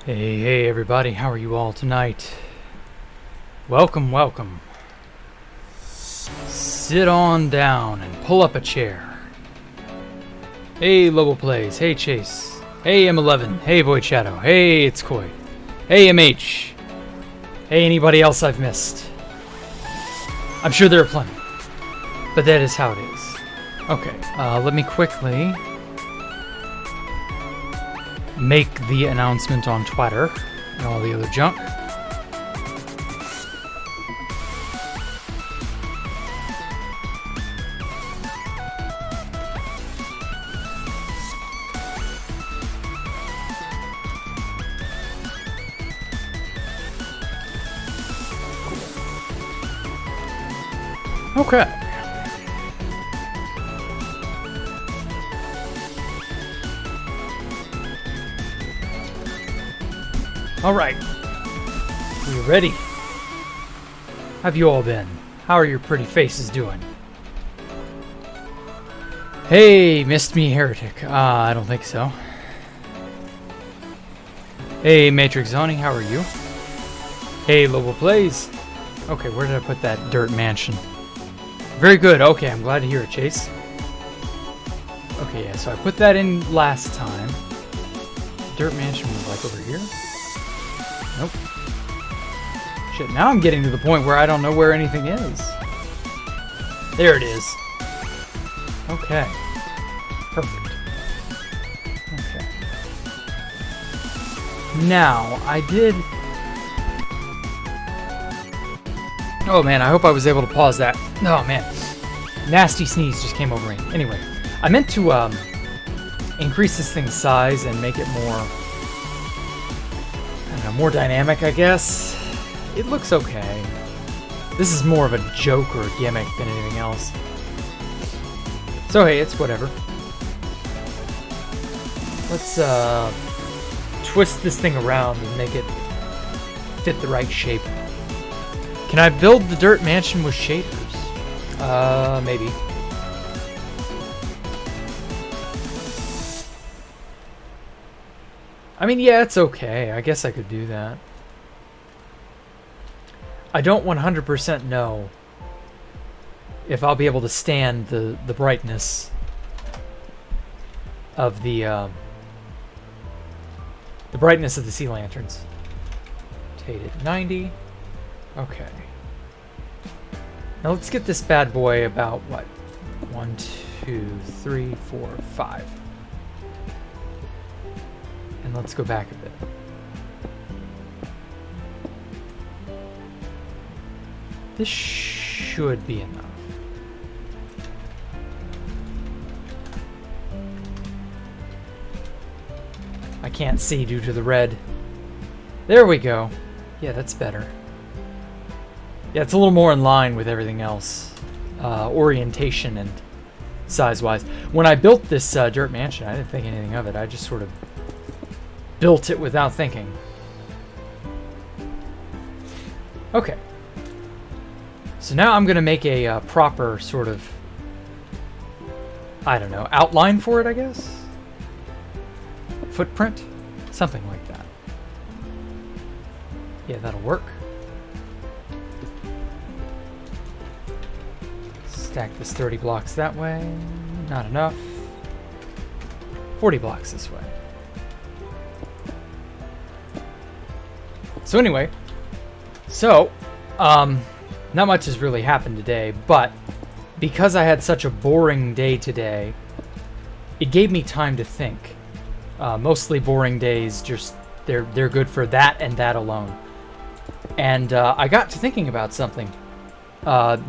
Hey everybody, how are you all tonight? Welcome, welcome. Sit on down and pull up a chair. Hey Lobo Plays, hey Chase, hey M11, hey Void Shadow, hey it's Koi, hey MH, hey anybody else I've missed. I'm sure there are plenty, but that is how it is. Okay, let me quickly make the announcement on Twitter and all the other junk. Okay. Alright, we ready? How have you all been? How are your pretty faces doing? Hey, missed me, heretic. I don't think so. Hey, Matrix Zoning, how are you? Hey, Lobo Plays. Okay, where did I put that dirt mansion? Very good, okay, I'm glad to hear it, Chase. Okay, yeah, so I put that in last time. Dirt mansion was like over here? Nope. Shit, now I'm getting to the point where I don't know where anything is. There it is. Okay. Perfect. Okay. Now, I did... Oh man, I hope I was able to pause that. Oh man. Nasty sneeze just came over me. Anyway, I meant to increase this thing's size and make it more... more dynamic, I guess. It looks okay. This is more of a joke or a gimmick than anything else. So hey, it's whatever. Let's twist this thing around and make it fit the right shape. Can I build the dirt mansion with shaders? Maybe. I mean, yeah, it's okay. I guess I could do that. I don't 100% know if I'll be able to stand the brightness of the brightness of the sea lanterns. Rotated 90. Okay. Now let's get this bad boy about what? 1, 2, 3, 4, 5. And let's go back a bit. This should be enough. I can't see due to the red. There we go. Yeah, that's better. Yeah, it's a little more in line with everything else. Orientation and size-wise. When I built this dirt mansion, I didn't think anything of it. I just sort of built it without thinking. Okay. So now I'm going to make a proper sort of, I don't know, outline for it, I guess? Footprint? Something like that. Yeah, that'll work. Stack this 30 blocks that way. Not enough. 40 blocks this way. So anyway, not much has really happened today, but because I had such a boring day today, it gave me time to think. Mostly boring days, just they're good for that and that alone. And I got to thinking about something.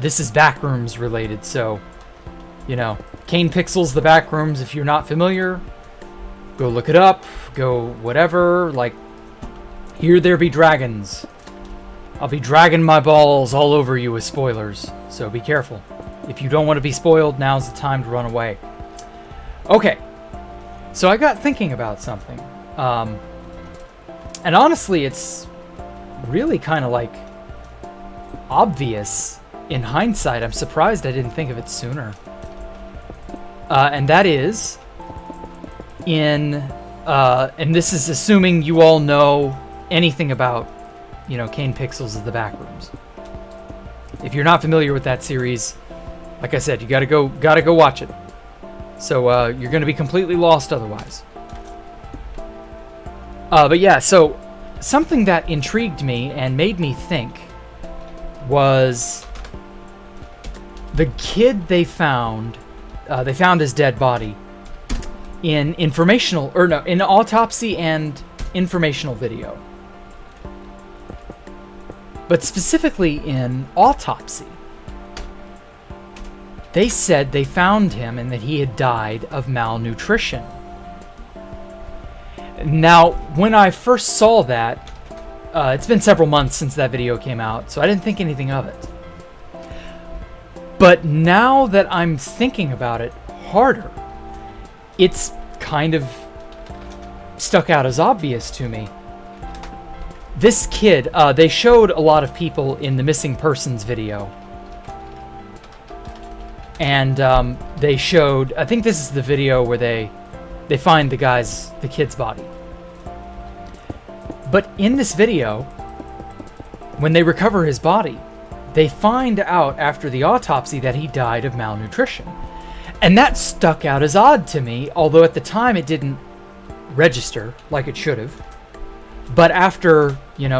This is Backrooms related, so, you know, Kane Pixels, the Backrooms, if you're not familiar, go look it up, go whatever, like, here there be dragons. I'll be dragging my balls all over you with spoilers, so be careful. If you don't want to be spoiled, now's the time to run away. Okay, so I got thinking about something. And honestly, it's really kind of like obvious in hindsight. I'm surprised I didn't think of it sooner. And that is in and this is assuming you all know anything about, Kane Pixels of the Backrooms. If you're not familiar with that series, like I said, you gotta go watch it. So you're gonna be completely lost otherwise. But yeah, so something that intrigued me and made me think was the kid they found his dead body in in autopsy and informational video. But specifically in autopsy, they said they found him and that he had died of malnutrition. Now, when I first saw that, it's been several months since that video came out, so I didn't think anything of it. But now that I'm thinking about it harder, it's kind of stuck out as obvious to me. This kid, they showed a lot of people in the missing persons video. And they showed, I think this is the video where they find the kid's body. But in this video, when they recover his body, they find out after the autopsy that he died of malnutrition. And that stuck out as odd to me, although at the time it didn't register like it should have. But after,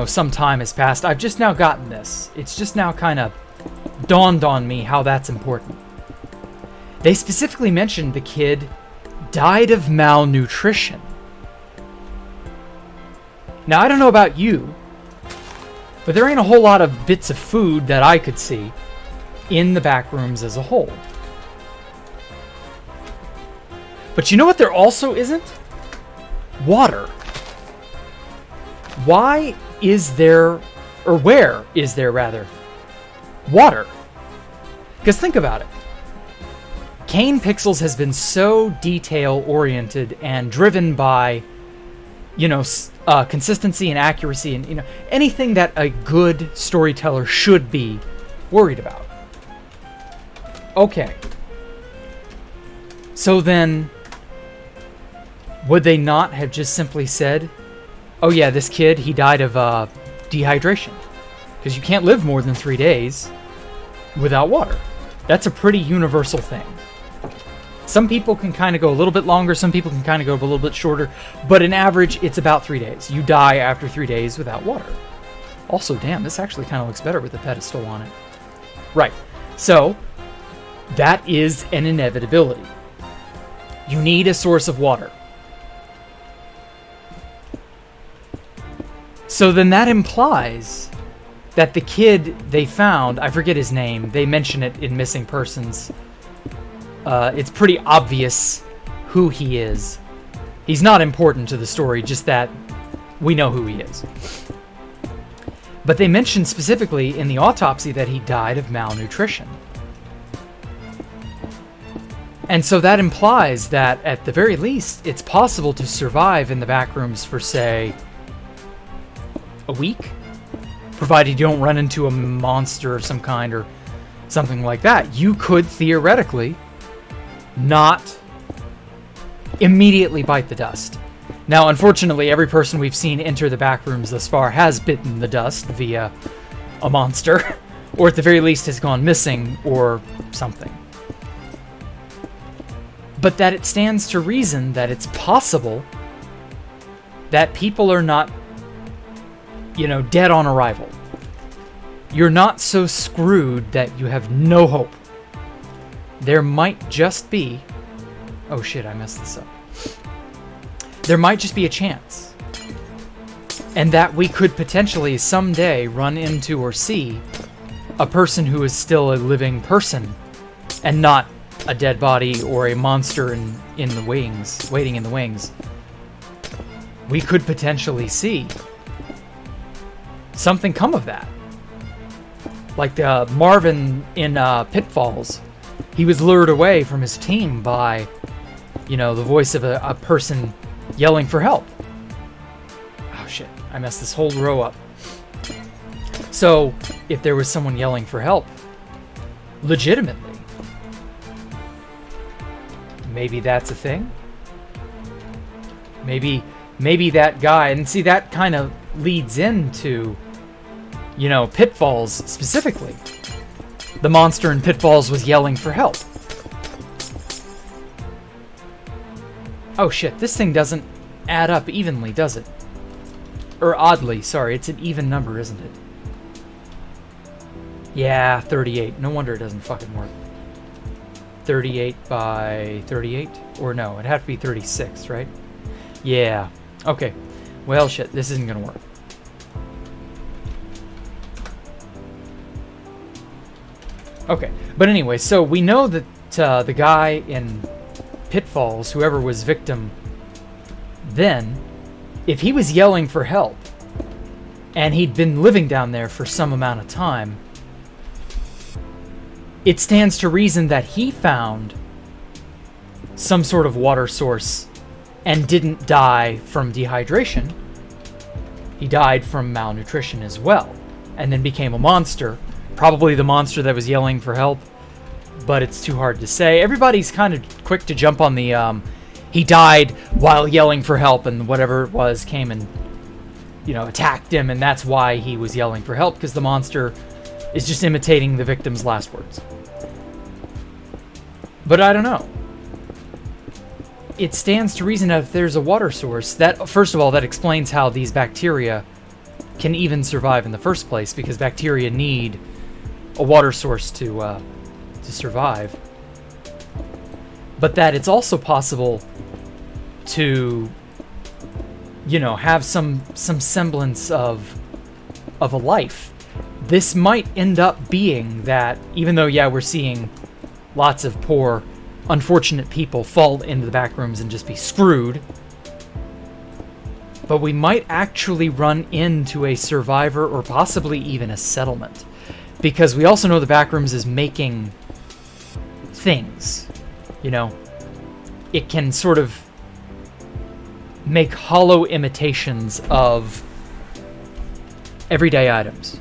some time has passed, I've just now gotten this. It's just now kind of dawned on me how that's important. They specifically mentioned the kid died of malnutrition. Now, I don't know about you, but there ain't a whole lot of bits of food that I could see in the Backrooms as a whole. But you know what there also isn't? Water. Why is there, or where is there rather, water? Because think about it. Kane Pixels has been so detail-oriented and driven by, consistency and accuracy and, anything that a good storyteller should be worried about. Okay. So then, would they not have just simply said, oh yeah, this kid, he died of dehydration? Because you can't live more than 3 days without water. That's a pretty universal thing. Some people can kind of go a little bit longer, some people can kind of go a little bit shorter, but in average, it's about 3 days. You die after 3 days without water. Also, damn, this actually kind of looks better with the pedestal on it. Right, so that is an inevitability. You need a source of water. So then that implies that the kid they found, I forget his name, they mention it in Missing Persons. It's pretty obvious who he is. He's not important to the story, just that we know who he is. But they mention specifically in the autopsy that he died of malnutrition. And so that implies that, at the very least, it's possible to survive in the Backrooms for, say, a week? Provided you don't run into a monster of some kind or something like that. You could theoretically not immediately bite the dust. Now, unfortunately, every person we've seen enter the Backrooms thus far has bitten the dust via a monster, or at the very least has gone missing or something. But that it stands to reason that it's possible that people are not, dead on arrival. You're not so screwed that you have no hope. There might just be... Oh shit, I messed this up. There might just be a chance. And that we could potentially someday run into or see a person who is still a living person and not a dead body or a monster in the wings, waiting in the wings. We could potentially see something come of that. Like Marvin in Pitfalls. He was lured away from his team by, the voice of a person yelling for help. Oh shit, I messed this whole row up. So, if there was someone yelling for help, legitimately, maybe that's a thing? Maybe that guy, and see, that kind of leads into, you know, Pitfalls specifically. The monster in Pitfalls was yelling for help. Oh shit, this thing doesn't add up evenly, does it? Or oddly, sorry, it's an even number, isn't it? Yeah, 38. No wonder it doesn't fucking work. 38 by 38? Or no, it'd have to be 36, right? Yeah. Okay. Well, shit, this isn't gonna work. Okay, but anyway, so we know that the guy in Pitfalls, whoever was victim then, if he was yelling for help, and he'd been living down there for some amount of time, it stands to reason that he found some sort of water source and didn't die from dehydration. He died from malnutrition as well, and then became a monster. Probably the monster that was yelling for help, but it's too hard to say. Everybody's kind of quick to jump on the, he died while yelling for help, and whatever it was came and, you know, attacked him, and that's why he was yelling for help, because the monster is just imitating the victim's last words. But I don't know. It stands to reason that if there's a water source, that, first of all, that explains how these bacteria can even survive in the first place, because bacteria need a water source to survive. But that it's also possible to, you know, have some semblance of a life. This might end up being that, even though, yeah, we're seeing lots of poor, unfortunate people fall into the back rooms and just be screwed, but we might actually run into a survivor or possibly even a settlement. Because we also know the Backrooms is making things, you know. It can sort of make hollow imitations of everyday items.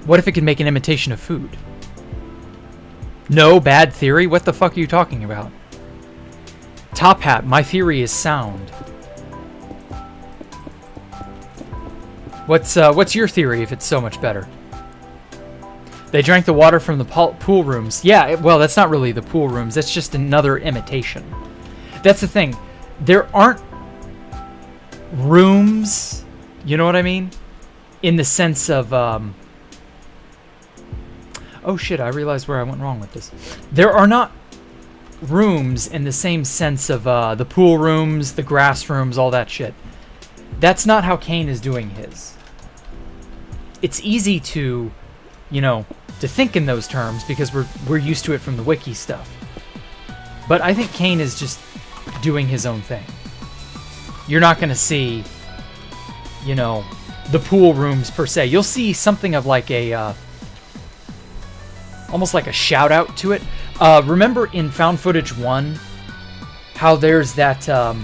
What if it could make an imitation of food? No, bad theory? What the fuck are you talking about? Top Hat, my theory is sound. What's your theory if it's so much better? They drank the water from the pool rooms. Yeah, well, that's not really the pool rooms. That's just another imitation. That's the thing. There aren't rooms, you know what I mean? In the sense of, oh shit, I realized where I went wrong with this. There are not rooms in the same sense of the pool rooms, the grass rooms, all that shit. That's not how Kane is doing his. It's easy to, you know, to think in those terms because we're used to it from the wiki stuff. But I think Kane is just doing his own thing. You're not going to see, you know, the pool rooms per se. You'll see something of like a, almost like a shout out to it. Remember in Found Footage 1, how there's that, oh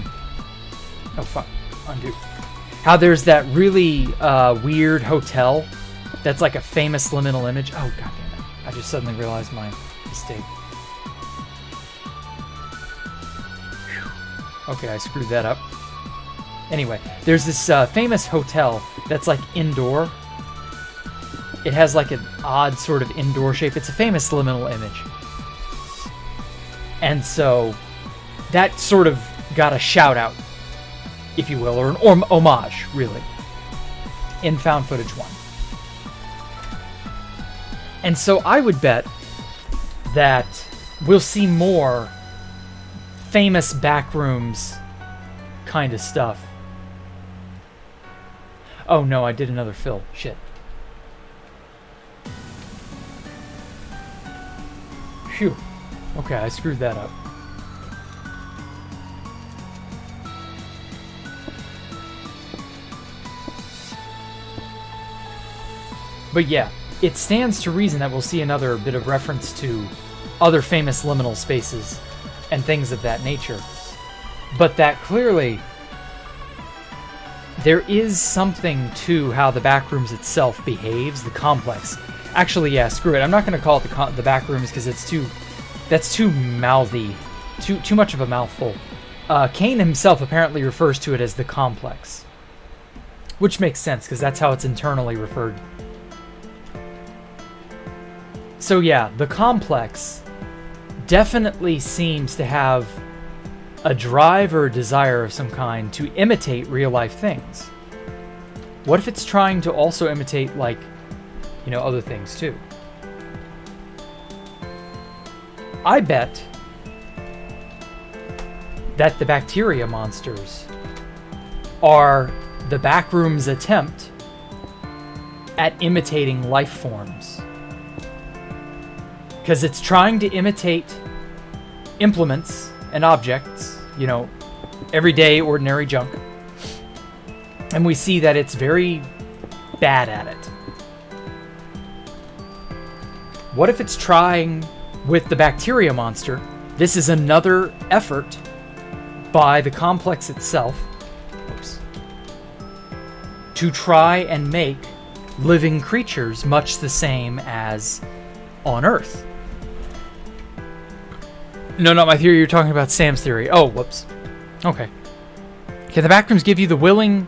fuck, undo. How there's that really weird hotel that's like a famous liminal image. Oh, god damn it. I just suddenly realized my mistake. Whew. Okay, I screwed that up. Anyway, there's this famous hotel that's like indoor. It has like an odd sort of indoor shape. It's a famous liminal image. And so that sort of got a shout out, if you will, or an homage, really, in Found Footage 1. And so I would bet that we'll see more famous Backrooms kind of stuff. Oh no, I did another fill. Shit. Phew. Okay, I screwed that up. But yeah, it stands to reason that we'll see another bit of reference to other famous liminal spaces and things of that nature. But that clearly, there is something to how the Backrooms itself behaves, the complex. Actually, yeah, screw it. I'm not going to call it the Backrooms because that's too mouthy, too much of a mouthful. Kane himself apparently refers to it as the complex, which makes sense because that's how it's internally referred. So yeah, the complex definitely seems to have a drive or a desire of some kind to imitate real-life things. What if it's trying to also imitate, like, you know, other things too? I bet that the bacteria monsters are the Backrooms' attempt at imitating life forms. Because it's trying to imitate implements and objects, you know, everyday, ordinary junk. And we see that it's very bad at it. What if it's trying with the bacteria monster? This is another effort by the complex itself to try and make living creatures much the same as on Earth. No, not my theory. You're talking about Sam's theory. Oh, whoops. Okay. Can the Backrooms give you the willing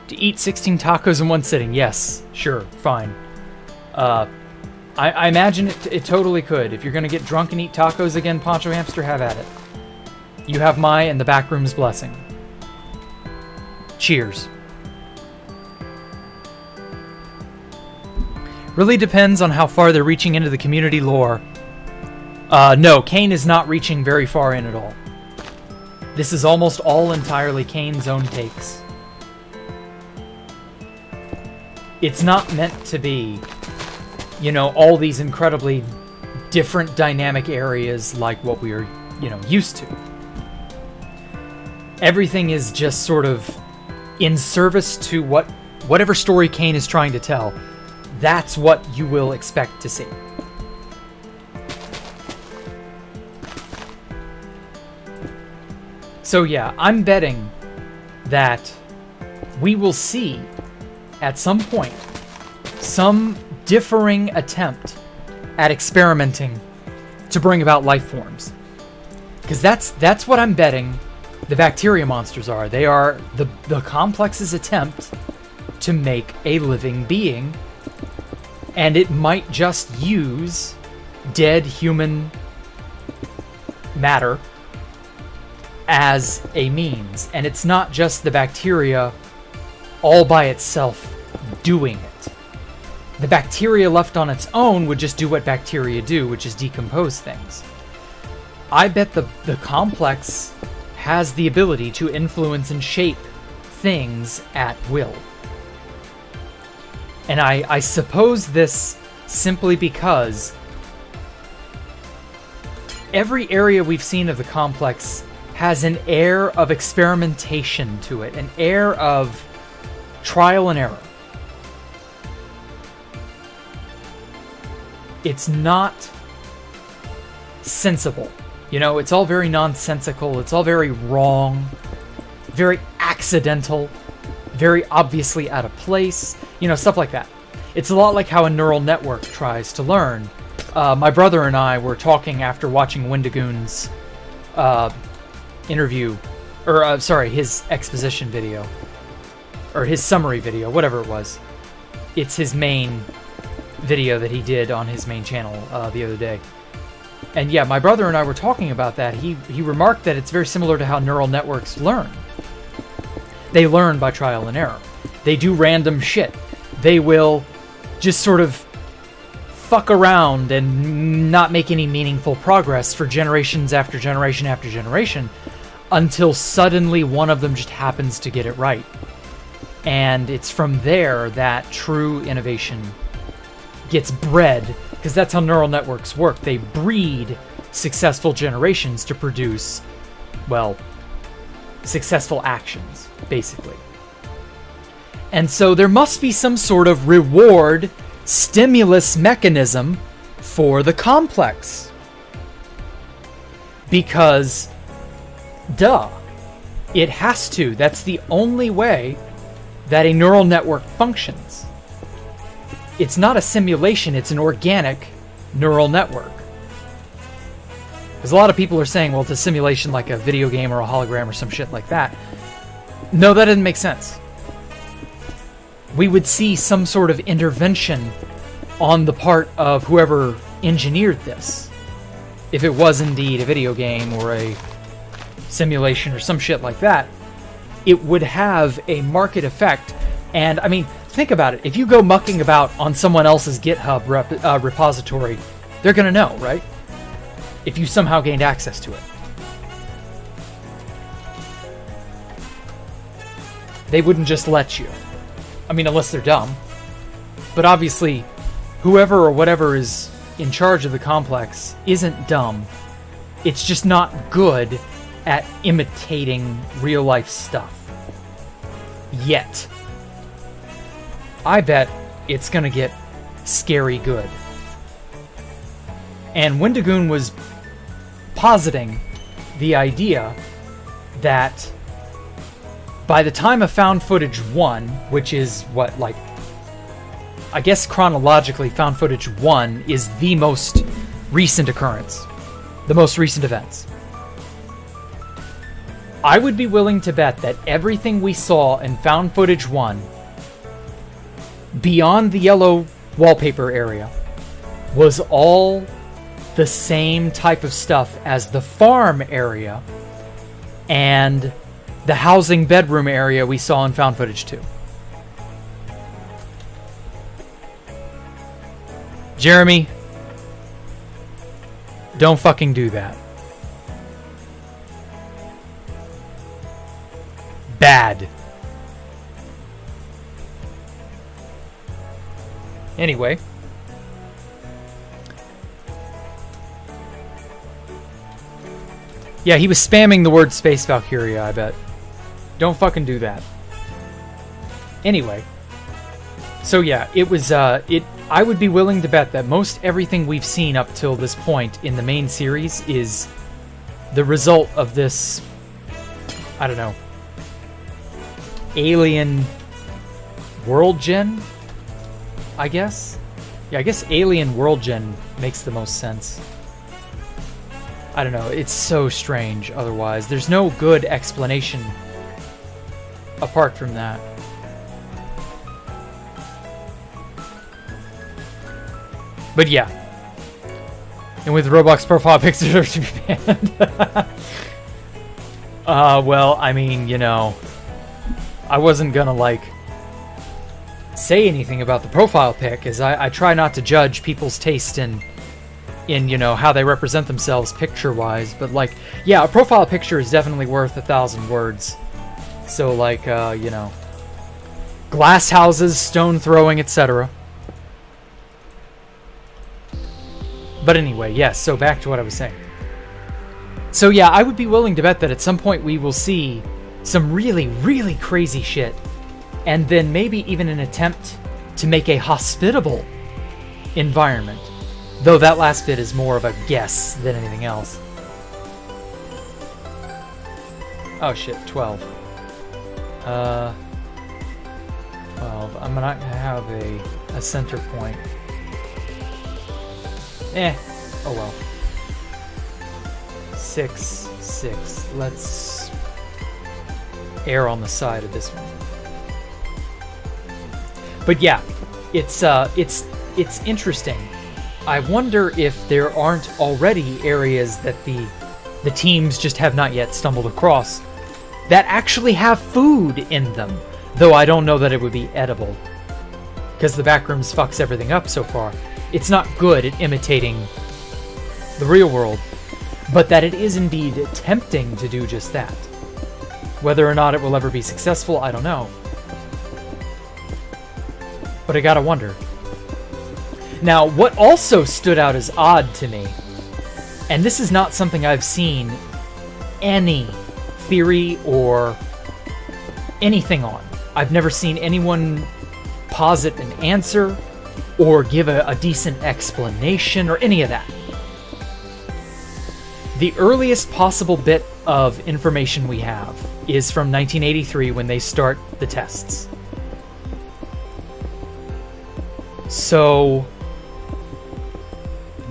to eat 16 tacos in one sitting? Yes. Sure. Fine. I imagine it totally could. If you're going to get drunk and eat tacos again, Poncho Hamster, have at it. You have my and the Backrooms' blessing. Cheers. Really depends on how far they're reaching into the community lore. No, Kane is not reaching very far in at all. This is almost all entirely Kane's own takes. It's not meant to be, you know, all these incredibly different dynamic areas like what we are, you know, used to. Everything is just sort of in service to whatever story Kane is trying to tell. That's what you will expect to see. So yeah, I'm betting that we will see at some point some differing attempt at experimenting to bring about life forms. Because that's what I'm betting the bacteria monsters are. They are the complex's attempt to make a living being, and it might just use dead human matter as a means. And it's not just the bacteria all by itself doing it. The bacteria left on its own would just do what bacteria do, which is decompose things. I bet the complex has the ability to influence and shape things at will. And I suppose this simply because every area we've seen of the complex has an air of experimentation to it, an air of trial and error. It's not sensible. You know, it's all very nonsensical, it's all very wrong, very accidental, very obviously out of place, you know, stuff like that. It's a lot like how a neural network tries to learn. My brother and I were talking after watching Wendigoon's interview, or his exposition video, or his summary video, whatever it was. It's his main video that he did on his main channel the other day. And yeah, my brother and I were talking about that. He remarked that it's very similar to how neural networks learn. They learn by trial and error. They do random shit. They will just sort of fuck around and not make any meaningful progress for generations after generation after generation until suddenly one of them just happens to get it right. And it's from there that true innovation gets bred, because that's how neural networks work. They breed successful generations to produce, well, successful actions, basically. And so there must be some sort of reward stimulus mechanism for the complex. Because, duh, it has to. That's the only way that a neural network functions. It's not a simulation, it's an organic neural network. Because a lot of people are saying, well, it's a simulation like a video game or a hologram or some shit like that. No, that didn't make sense. We would see some sort of intervention on the part of whoever engineered this. If it was indeed a video game or a simulation or some shit like that, it would have a market effect. And, I mean, think about it. If you go mucking about on someone else's GitHub repository, they're going to know, right? If you somehow gained access to it. They wouldn't just let you. I mean, unless they're dumb. But obviously, whoever or whatever is in charge of the complex isn't dumb. It's just not good at imitating real-life stuff. Yet. I bet it's gonna get scary good. And Wendigoon was positing the idea that by the time of Found Footage 1, which is what, like, I guess chronologically Found Footage 1 is the most recent occurrence, the most recent events. I would be willing to bet that everything we saw in Found Footage 1, beyond the yellow wallpaper area, was all the same type of stuff as the farm area and the housing bedroom area we saw in Found Footage 2. Jeremy, don't fucking do that. Bad. Anyway. Yeah, he was spamming the word Space Valkyria, I bet. Don't fucking do that. Anyway. So yeah, it was, I would be willing to bet that most everything we've seen up till this point in the main series is the result of this, I don't know, alien world gen, I guess? Yeah, I guess alien world gen makes the most sense. I don't know, it's so strange otherwise. There's no good explanation apart from that. But yeah. And with Roblox profile pictures to be banned. Well, I mean, you know, I wasn't gonna, like, say anything about the profile pic, as I try not to judge people's taste in, you know, how they represent themselves picture-wise. But, like, yeah, a profile picture is definitely worth 1,000 words. So, like, you know, glass houses, stone throwing, etc. But anyway, yes, so back to what I was saying. So yeah, I would be willing to bet that at some point we will see some really, really crazy shit. And then maybe even an attempt to make a hospitable environment. Though that last bit is more of a guess than anything else. Oh shit, 12. 12. I'm not gonna have a center point. Oh well. 6, 6. Let's err on the side of this one. But yeah, it's interesting. I wonder if there aren't already areas that the teams just have not yet stumbled across that actually have food in them. Though I don't know that it would be edible, because the Backrooms fucks everything up so far. It's not good at imitating the real world, but that it is indeed attempting to do just that. Whether or not it will ever be successful, I don't know. But I gotta wonder. Now, what also stood out as odd to me, and this is not something I've seen any theory or anything on. I've never seen anyone posit an answer or give a decent explanation or any of that. The earliest possible bit of information we have is from 1983 when they start the tests. So,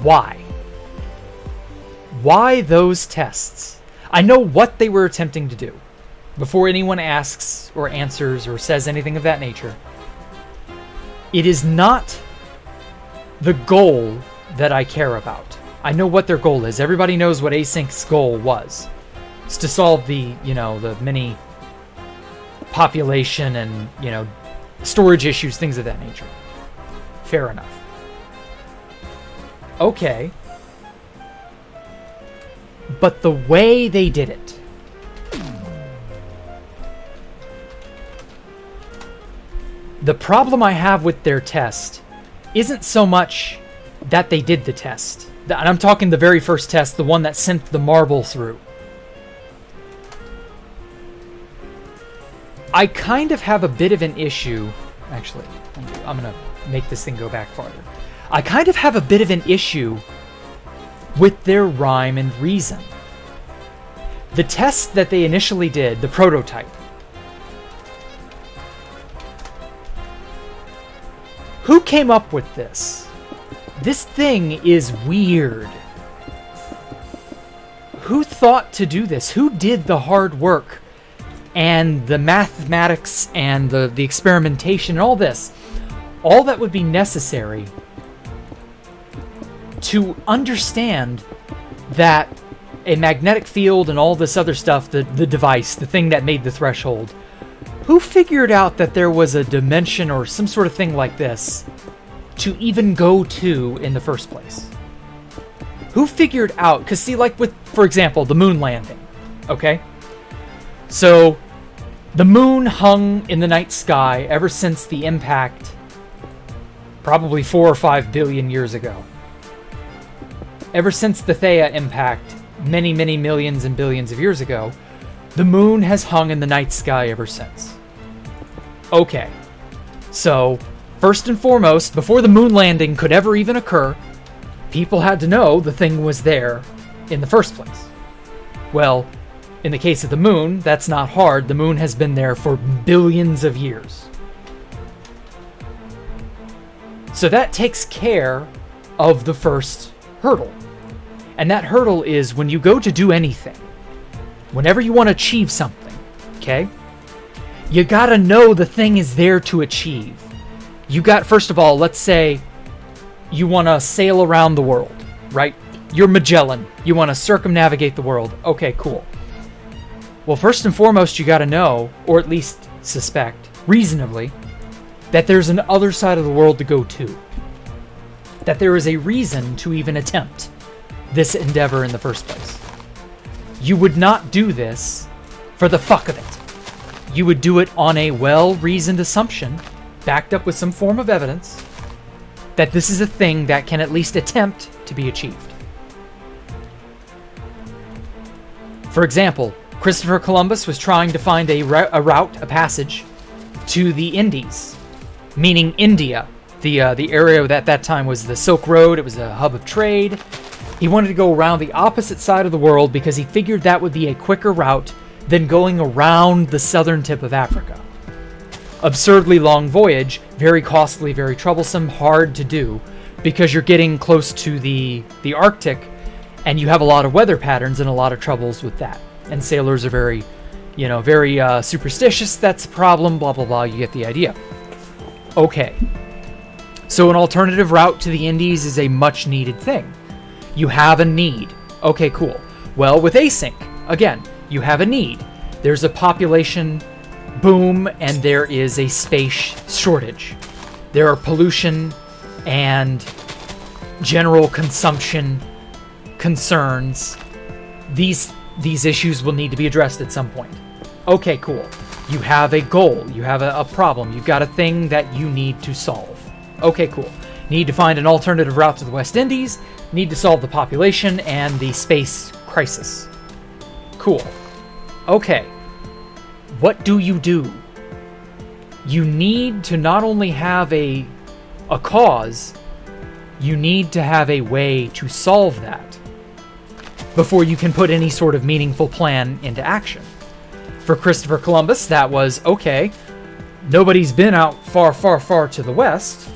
why? Why those tests? I know what they were attempting to do. Before anyone asks or answers or says anything of that nature, it is not the goal that I care about. I know what their goal is. Everybody knows what async's goal was. It's to solve the, the mini population and, storage issues, things of that nature. Fair enough. Okay. But the way they did it. The problem I have with their test isn't so much that they did the test. And I'm talking the very first test, the one that sent the marble through. I kind of have a bit of an issue. Actually, I'm going to make this thing go back farther. I kind of have a bit of an issue with their rhyme and reason. The test that they initially did, the prototype, who came up with this? This thing is weird. Who thought to do this? Who did the hard work and the mathematics and the experimentation and all this? All that would be necessary to understand that a magnetic field and all this other stuff, the device, the thing that made the threshold, who figured out that there was a dimension or some sort of thing like this to even go to in the first place? Who figured out, because see, like with, for example, the moon landing, okay? So the moon hung in the night sky ever since the impact, probably 4 or 5 billion years ago. Ever since the Theia impact, many, many millions and billions of years ago, the moon has hung in the night sky ever since. Okay, so first and foremost, before the moon landing could ever even occur, people had to know the thing was there in the first place. Well, in the case of the moon, that's not hard. The moon has been there for billions of years. So that takes care of the first hurdle. And that hurdle is when you go to do anything, whenever you want to achieve something, okay? You gotta know the thing is there to achieve. You got, first of all, let's say you want to sail around the world, right? You're Magellan. You want to circumnavigate the world. Okay, cool. Well, first and foremost, you gotta know, or at least suspect, reasonably, that there's an other side of the world to go to. That there is a reason to even attempt this endeavor in the first place. You would not do this for the fuck of it. You would do it on a well-reasoned assumption, backed up with some form of evidence, that this is a thing that can at least attempt to be achieved. For example, Christopher Columbus was trying to find a route, a passage, to the Indies, meaning India. The area that at that time was the Silk Road. It was a hub of trade. He wanted to go around the opposite side of the world because he figured that would be a quicker route than going around the southern tip of Africa. Absurdly long voyage, very costly, very troublesome, hard to do, because you're getting close to the Arctic, and you have a lot of weather patterns and a lot of troubles with that. And sailors are very superstitious. That's a problem, blah, blah, blah. You get the idea. Okay. So an alternative route to the Indies is a much needed thing. You have a need. Okay, cool. Well, with async, again, you have a need. There's a population boom and there is a space shortage. There are pollution and general consumption concerns. These issues will need to be addressed at some point. Okay, cool. You have a goal. You have a problem. You've got a thing that you need to solve. Okay, cool. Need to find an alternative route to the West Indies. Need to solve the population and the space crisis. Cool. Okay. What do? You need to not only have a cause, you need to have a way to solve that before you can put any sort of meaningful plan into action. For Christopher Columbus, that was, okay, nobody's been out far, far, far to the west.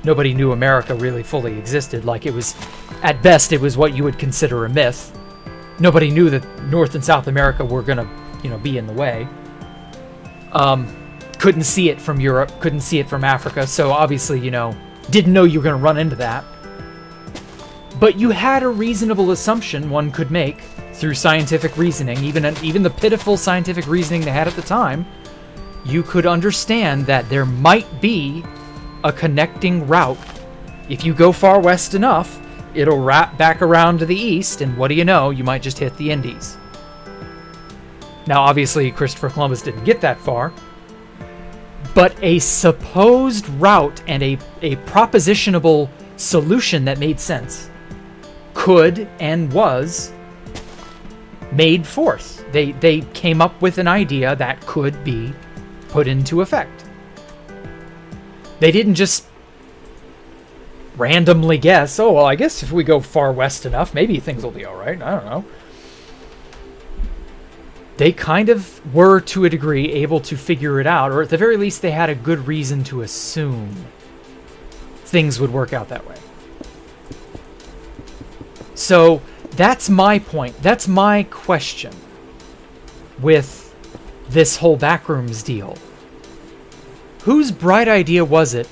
Nobody knew America really fully existed. Like, it was, at best, it was what you would consider a myth. Nobody knew that North and South America were gonna, be in the way. Couldn't see it from Europe, couldn't see it from Africa, so obviously, didn't know you were gonna run into that. But you had a reasonable assumption one could make through scientific reasoning, even the pitiful scientific reasoning they had at the time. You could understand that there might be a connecting route. If you go far west enough, it'll wrap back around to the east, and what do you know, you might just hit the Indies. Now, obviously, Christopher Columbus didn't get that far, but a supposed route and a propositionable solution that made sense could and was made forth. They came up with an idea that could be put into effect. They didn't just randomly guess, oh, well, I guess if we go far west enough, maybe things will be all right. I don't know. They kind of were, to a degree, able to figure it out, or at the very least, they had a good reason to assume things would work out that way. So that's my point. That's my question with this whole Backrooms deal. Whose bright idea was it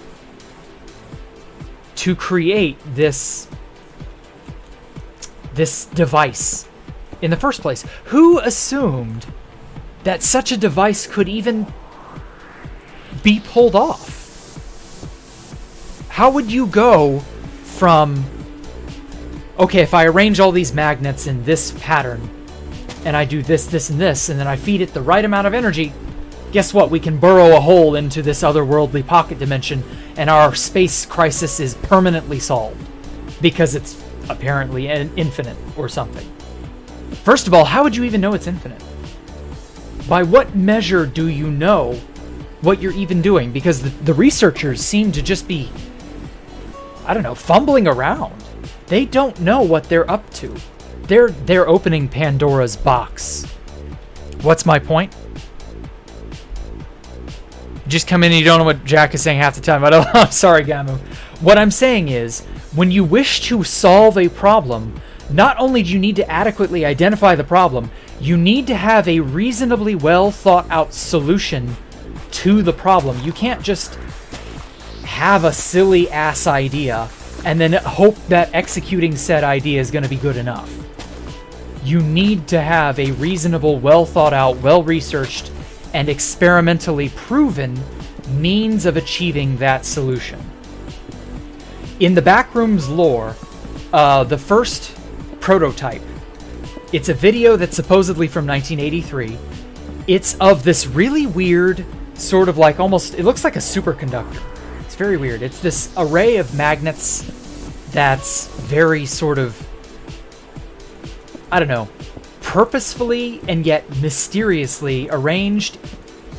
to create this device in the first place? Who assumed that such a device could even be pulled off? How would you go from, okay, if I arrange all these magnets in this pattern, and I do this, this, and this, and then I feed it the right amount of energy, guess what? We can burrow a hole into this otherworldly pocket dimension, and our space crisis is permanently solved, because it's apparently infinite or something. First of all, how would you even know it's infinite? By what measure do you know what you're even doing? Because the researchers seem to just be, I don't know, fumbling around. They don't know what they're up to. They're opening Pandora's box. What's my point? Just come in and you don't know what Jack is saying half the time. I'm sorry, Gamu. What I'm saying is, when you wish to solve a problem, not only do you need to adequately identify the problem, you need to have a reasonably well thought out solution to the problem. You can't just have a silly ass idea and then hope that executing said idea is going to be good enough. You need to have a reasonable, well thought out, well researched, and experimentally proven means of achieving that solution. In the Backrooms lore, the first prototype, it's a video that's supposedly from 1983. It's of this really weird, sort of like almost, it looks like a superconductor. It's very weird. It's this array of magnets that's very sort of, I don't know, purposefully and yet mysteriously arranged,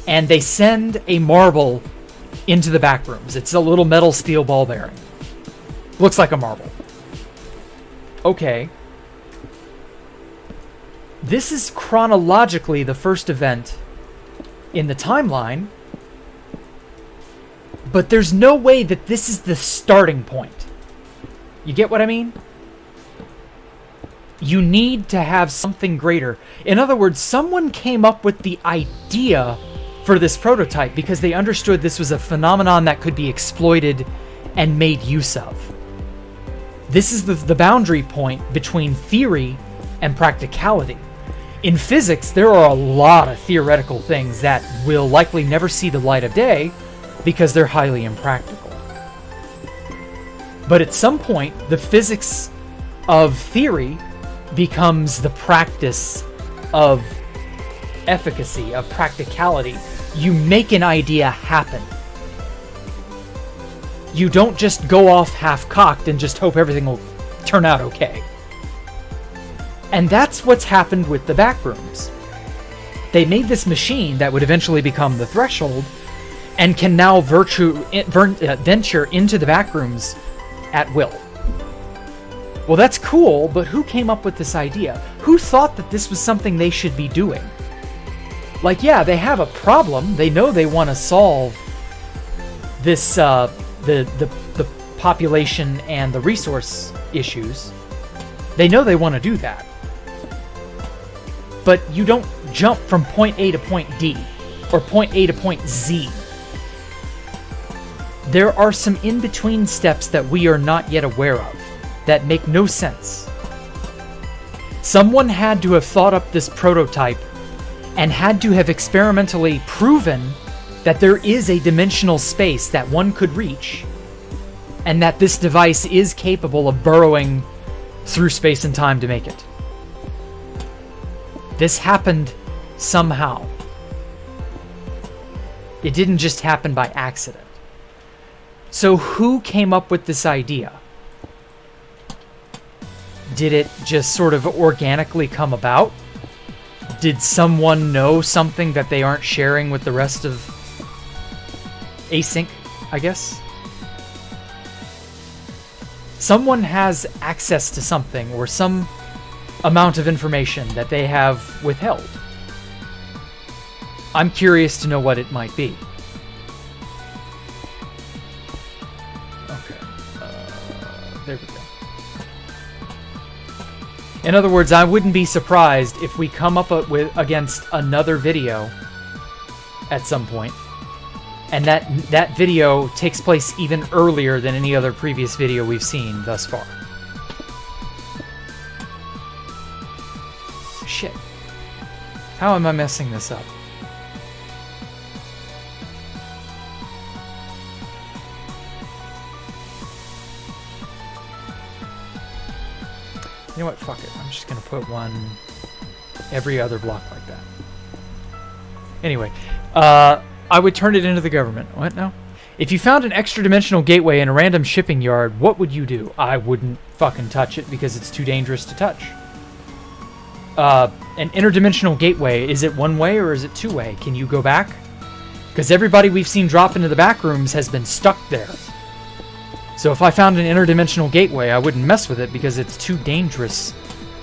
and they send a marble into the Backrooms. It's a little metal steel ball bearing. Looks like a marble. Okay. This is chronologically the first event in the timeline, but there's no way that this is the starting point. You get what I mean? You need to have something greater. In other words, someone came up with the idea for this prototype because they understood this was a phenomenon that could be exploited and made use of. This is the boundary point between theory and practicality. In physics, there are a lot of theoretical things that will likely never see the light of day because they're highly impractical. But at some point, the physics of theory becomes the practice of efficacy, of practicality. You make an idea happen. You don't just go off half-cocked and just hope everything will turn out okay. And that's what's happened with the Backrooms. They made this machine that would eventually become the Threshold and can now venture into the Backrooms at will. Well, that's cool, but who came up with this idea? Who thought that this was something they should be doing? Like, yeah, they have a problem. They know they want to solve this, the population and the resource issues. They know they want to do that. but you don't jump from point A to point D, or point A to point Z. There are some in-between steps that we are not yet aware of, that make no sense. Someone had to have thought up this prototype and had to have experimentally proven that there is a dimensional space that one could reach, and that this device is capable of burrowing through space and time to make it. This happened somehow. It didn't just happen by accident. So who came up with this idea? Did it just sort of organically come about? Did someone know something that they aren't sharing with the rest of async, I guess? Someone has access to something or some amount of information that they have withheld. I'm curious to know what it might be. Okay. There we go. In other words, I wouldn't be surprised if we come up against another video at some point, and that video takes place even earlier than any other previous video we've seen thus far. Shit. How am I messing this up? You know what? Fuck it. I'm just going to put one every other block like that. Anyway, I would turn it into the government. What now? If you found an extra dimensional gateway in a random shipping yard, what would you do? I wouldn't fucking touch it because it's too dangerous to touch. An interdimensional gateway, is it one way or is it two way? Can you go back? Because everybody we've seen drop into the Backrooms has been stuck there. So if I found an interdimensional gateway, I wouldn't mess with it because it's too dangerous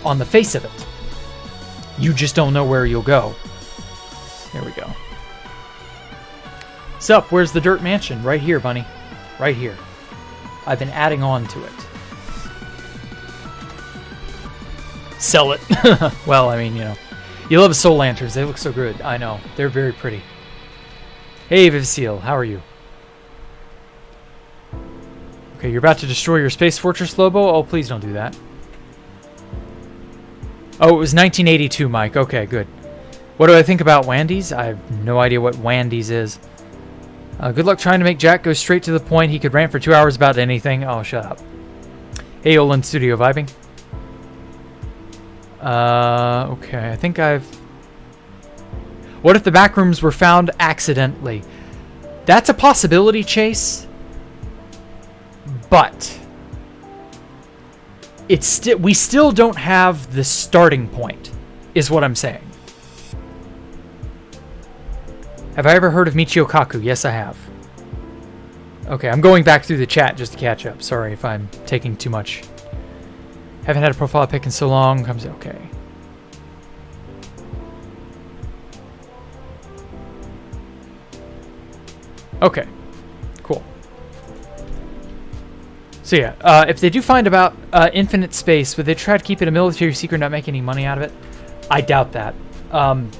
on the face of it. You just don't know where you'll go. There we go. Sup, where's the dirt mansion? Right here, bunny. Right here. I've been adding on to it. Sell it. Well, I mean, you know. You love soul lanterns. They look so good. I know. They're very pretty. Hey, Vivseal. How are you? Okay, you're about to destroy your space fortress, Lobo? Oh, please don't do that. Oh, it was 1982, Mike. Okay, good. What do I think about Wandy's? I have no idea what Wandy's is. Good luck trying to make Jack go straight to the point. He could rant for 2 hours about anything. Oh, shut up. Hey, Olin Studio vibing. Okay, I think I've... What if the Backrooms were found accidentally? That's a possibility, Chase. But it's we still don't have the starting point, is what I'm saying. Have I ever heard of Michio Kaku? Yes, I have. Okay, I'm going back through the chat just to catch up. Sorry if I'm taking too much. Haven't had a profile pic in so long. Comes okay. Okay, cool. So yeah, if they do find about infinite space, would they try to keep it a military secret, not make any money out of it? I doubt that. An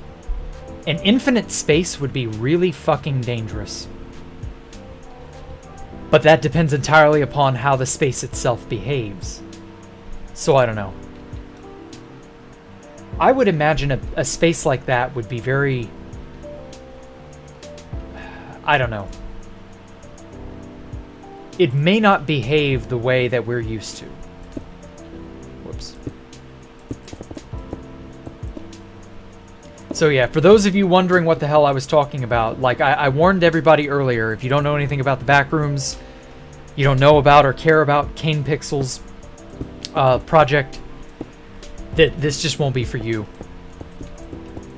infinite space would be really fucking dangerous. But that depends entirely upon how the space itself behaves. So I don't know. I would imagine a space like that would be very... I don't know. It may not behave the way that we're used to. Whoops. So yeah, for those of you wondering what the hell I was talking about, like I warned everybody earlier, if you don't know anything about the Backrooms, you don't know about or care about Kane Pixel's project, that this just won't be for you.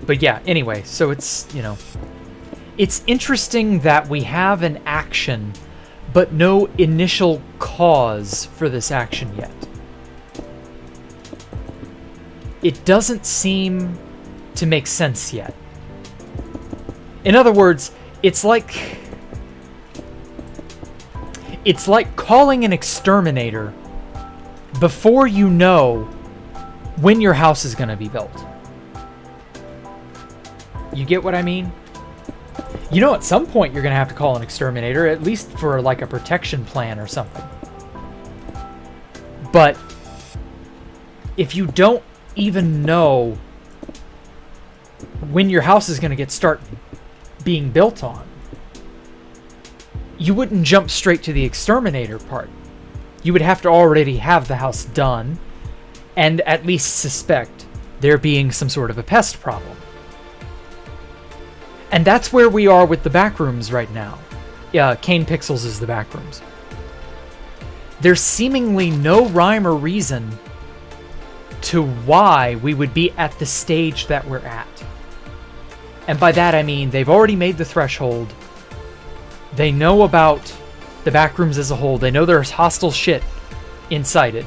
But yeah, anyway, so it's, you know, it's interesting that we have an action, but no initial cause for this action yet. It doesn't seem to make sense yet. In other words, it's like calling an exterminator before you know when your house is going to be built. You get what I mean? You know, at some point you're going to have to call an exterminator, at least for like a protection plan or something. But if you don't even know when your house is going to start being built on, you wouldn't jump straight to the exterminator part. You would have to already have the house done and at least suspect there being some sort of a pest problem. And that's where we are with the Backrooms right now. Kane Pixels is the Backrooms. There's seemingly no rhyme or reason to why we would be at the stage that we're at. And by that I mean they've already made the threshold. They know about the Backrooms as a whole. They know there's hostile shit inside it.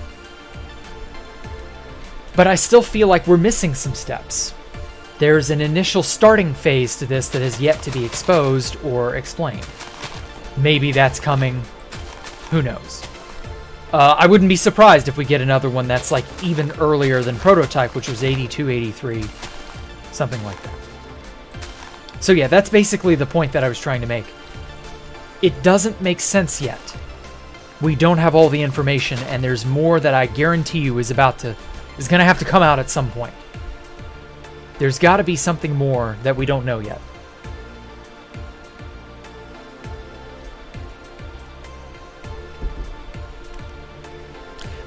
But I still feel like we're missing some steps. There's an initial starting phase to this that has yet to be exposed or explained. Maybe that's coming. Who knows? I wouldn't be surprised if we get another one that's like even earlier than Prototype, which was 82, 83. Something like that. So yeah, that's basically the point that I was trying to make. It doesn't make sense yet. We don't have all the information, and there's more that I guarantee you is going to have to come out at some point. There's got to be something more that we don't know yet.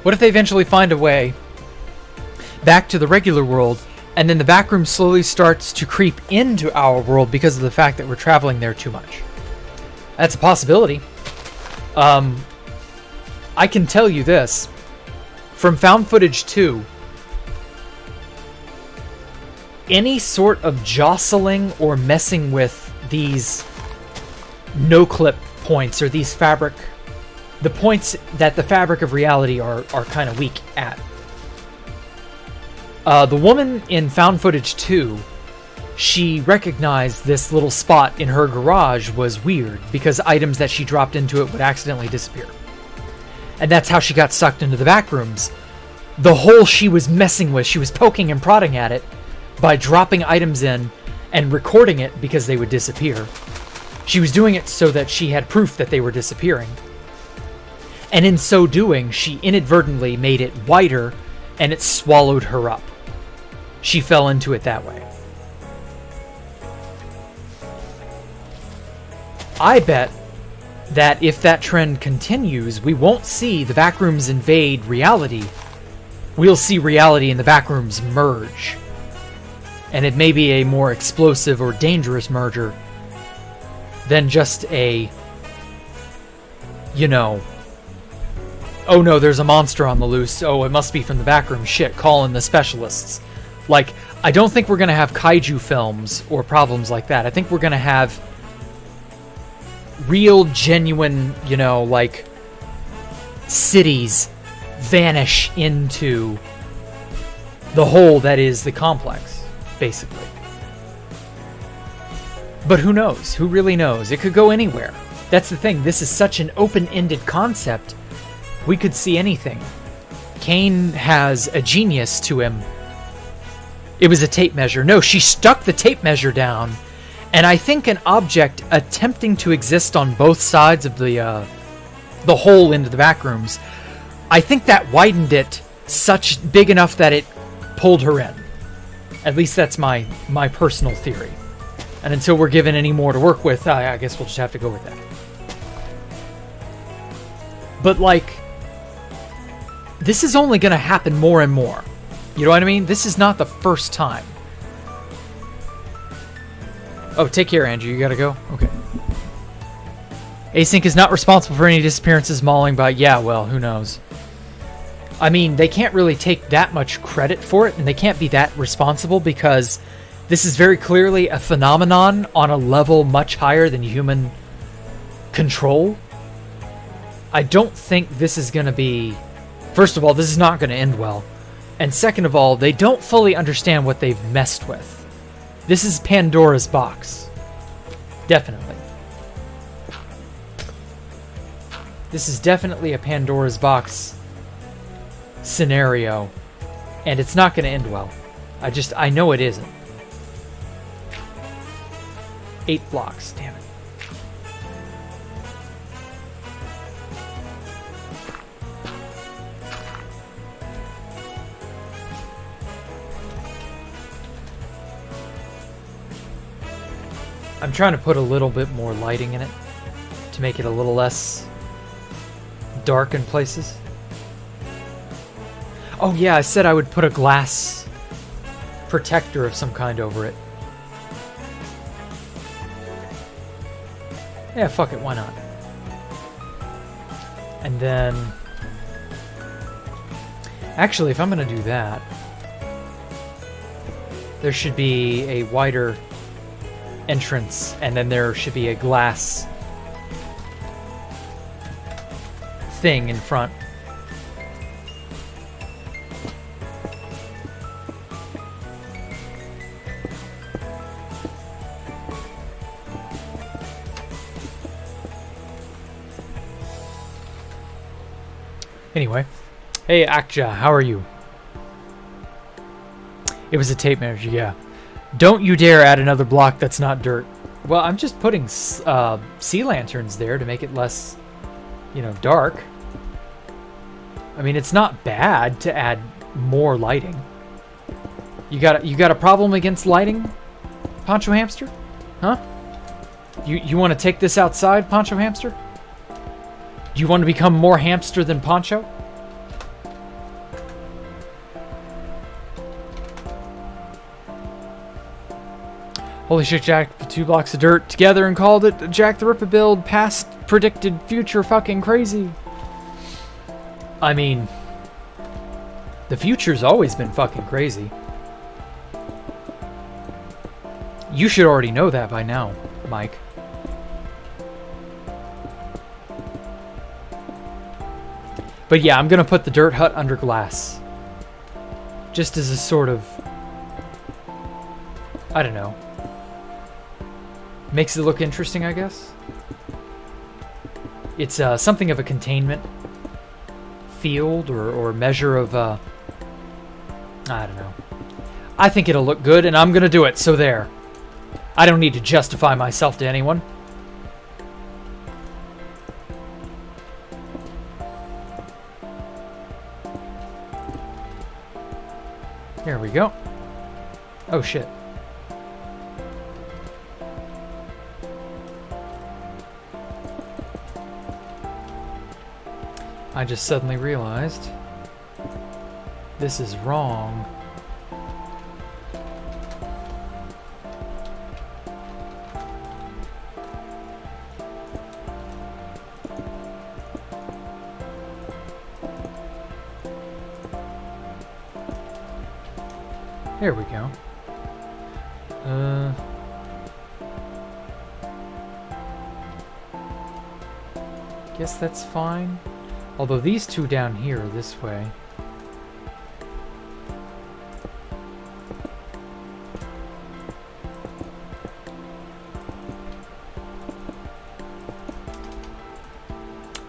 What if they eventually find a way back to the regular world, and then the backroom slowly starts to creep into our world because of the fact that we're traveling there too much? That's a possibility. I can tell you this. From Found Footage 2, any sort of jostling or messing with these no-clip points, or these the points that the fabric of reality are kind of weak at. The woman in Found Footage 2, she recognized this little spot in her garage was weird because items that she dropped into it would accidentally disappear. And that's how she got sucked into the Backrooms. The hole she was messing with, she was poking and prodding at it by dropping items in and recording it because they would disappear. She was doing it so that she had proof that they were disappearing. And in so doing, she inadvertently made it wider and it swallowed her up. She fell into it that way. I bet that if that trend continues, we won't see the Backrooms invade reality. We'll see reality and the Backrooms merge. And it may be a more explosive or dangerous merger than just a, oh no, there's a monster on the loose. Oh, it must be from the backroom. Shit, call in the specialists. Like, I don't think we're going to have kaiju films or problems like that. I think we're going to have real, genuine, like, cities vanish into the hole that is the complex, basically. But who knows? Who really knows? It could go anywhere. That's the thing. This is such an open-ended concept. We could see anything. Kane has a genius to him. It was a tape measure. No, she stuck the tape measure down, and I think an object attempting to exist on both sides of the hole into the Backrooms, I think that widened it such big enough that it pulled her in. At least that's my personal theory. And until we're given any more to work with, I guess we'll just have to go with that. But, like, this is only going to happen more and more. You know what I mean? This is not the first time. Oh, take care, Andrew. You gotta go? Okay. Async is not responsible for any disappearances, mauling, but yeah, well, who knows? I mean, they can't really take that much credit for it, and they can't be that responsible because this is very clearly a phenomenon on a level much higher than human control. I don't think this is going to be... First of all, this is not going to end well. And second of all, they don't fully understand what they've messed with. This is Pandora's box. Definitely. This is definitely a Pandora's box scenario. And it's not going to end well. I know it isn't. 8 blocks, damn it. I'm trying to put a little bit more lighting in it to make it a little less dark in places. Oh yeah, I said I would put a glass protector of some kind over it. Yeah, fuck it, why not? And then... Actually, if I'm gonna do that, there should be a wider entrance, and then there should be a glass thing in front. Anyway, hey Akja, how are you? It was a tape measure, yeah. Don't you dare add another block that's not dirt. Well, I'm just putting sea lanterns there to make it less, you know, dark. I mean, it's not bad to add more lighting. You got a problem against lighting, Poncho Hamster? Huh? You want to take this outside, Poncho Hamster? Do you want to become more hamster than Poncho? Holy shit, Jack, put 2 blocks of dirt together and called it Jacktherippa build. Past predicted, future fucking crazy. I mean, the future's always been fucking crazy. You should already know that by now, Mike. But yeah, I'm gonna put the dirt hut under glass. Just as a sort of... I don't know. Makes it look interesting, I guess. It's something of a containment field or measure of... I don't know. I think it'll look good, and I'm gonna do it, so there. I don't need to justify myself to anyone. There we go. Oh shit. I just suddenly realized this is wrong. There we go. Guess that's fine. Although these two down here are this way.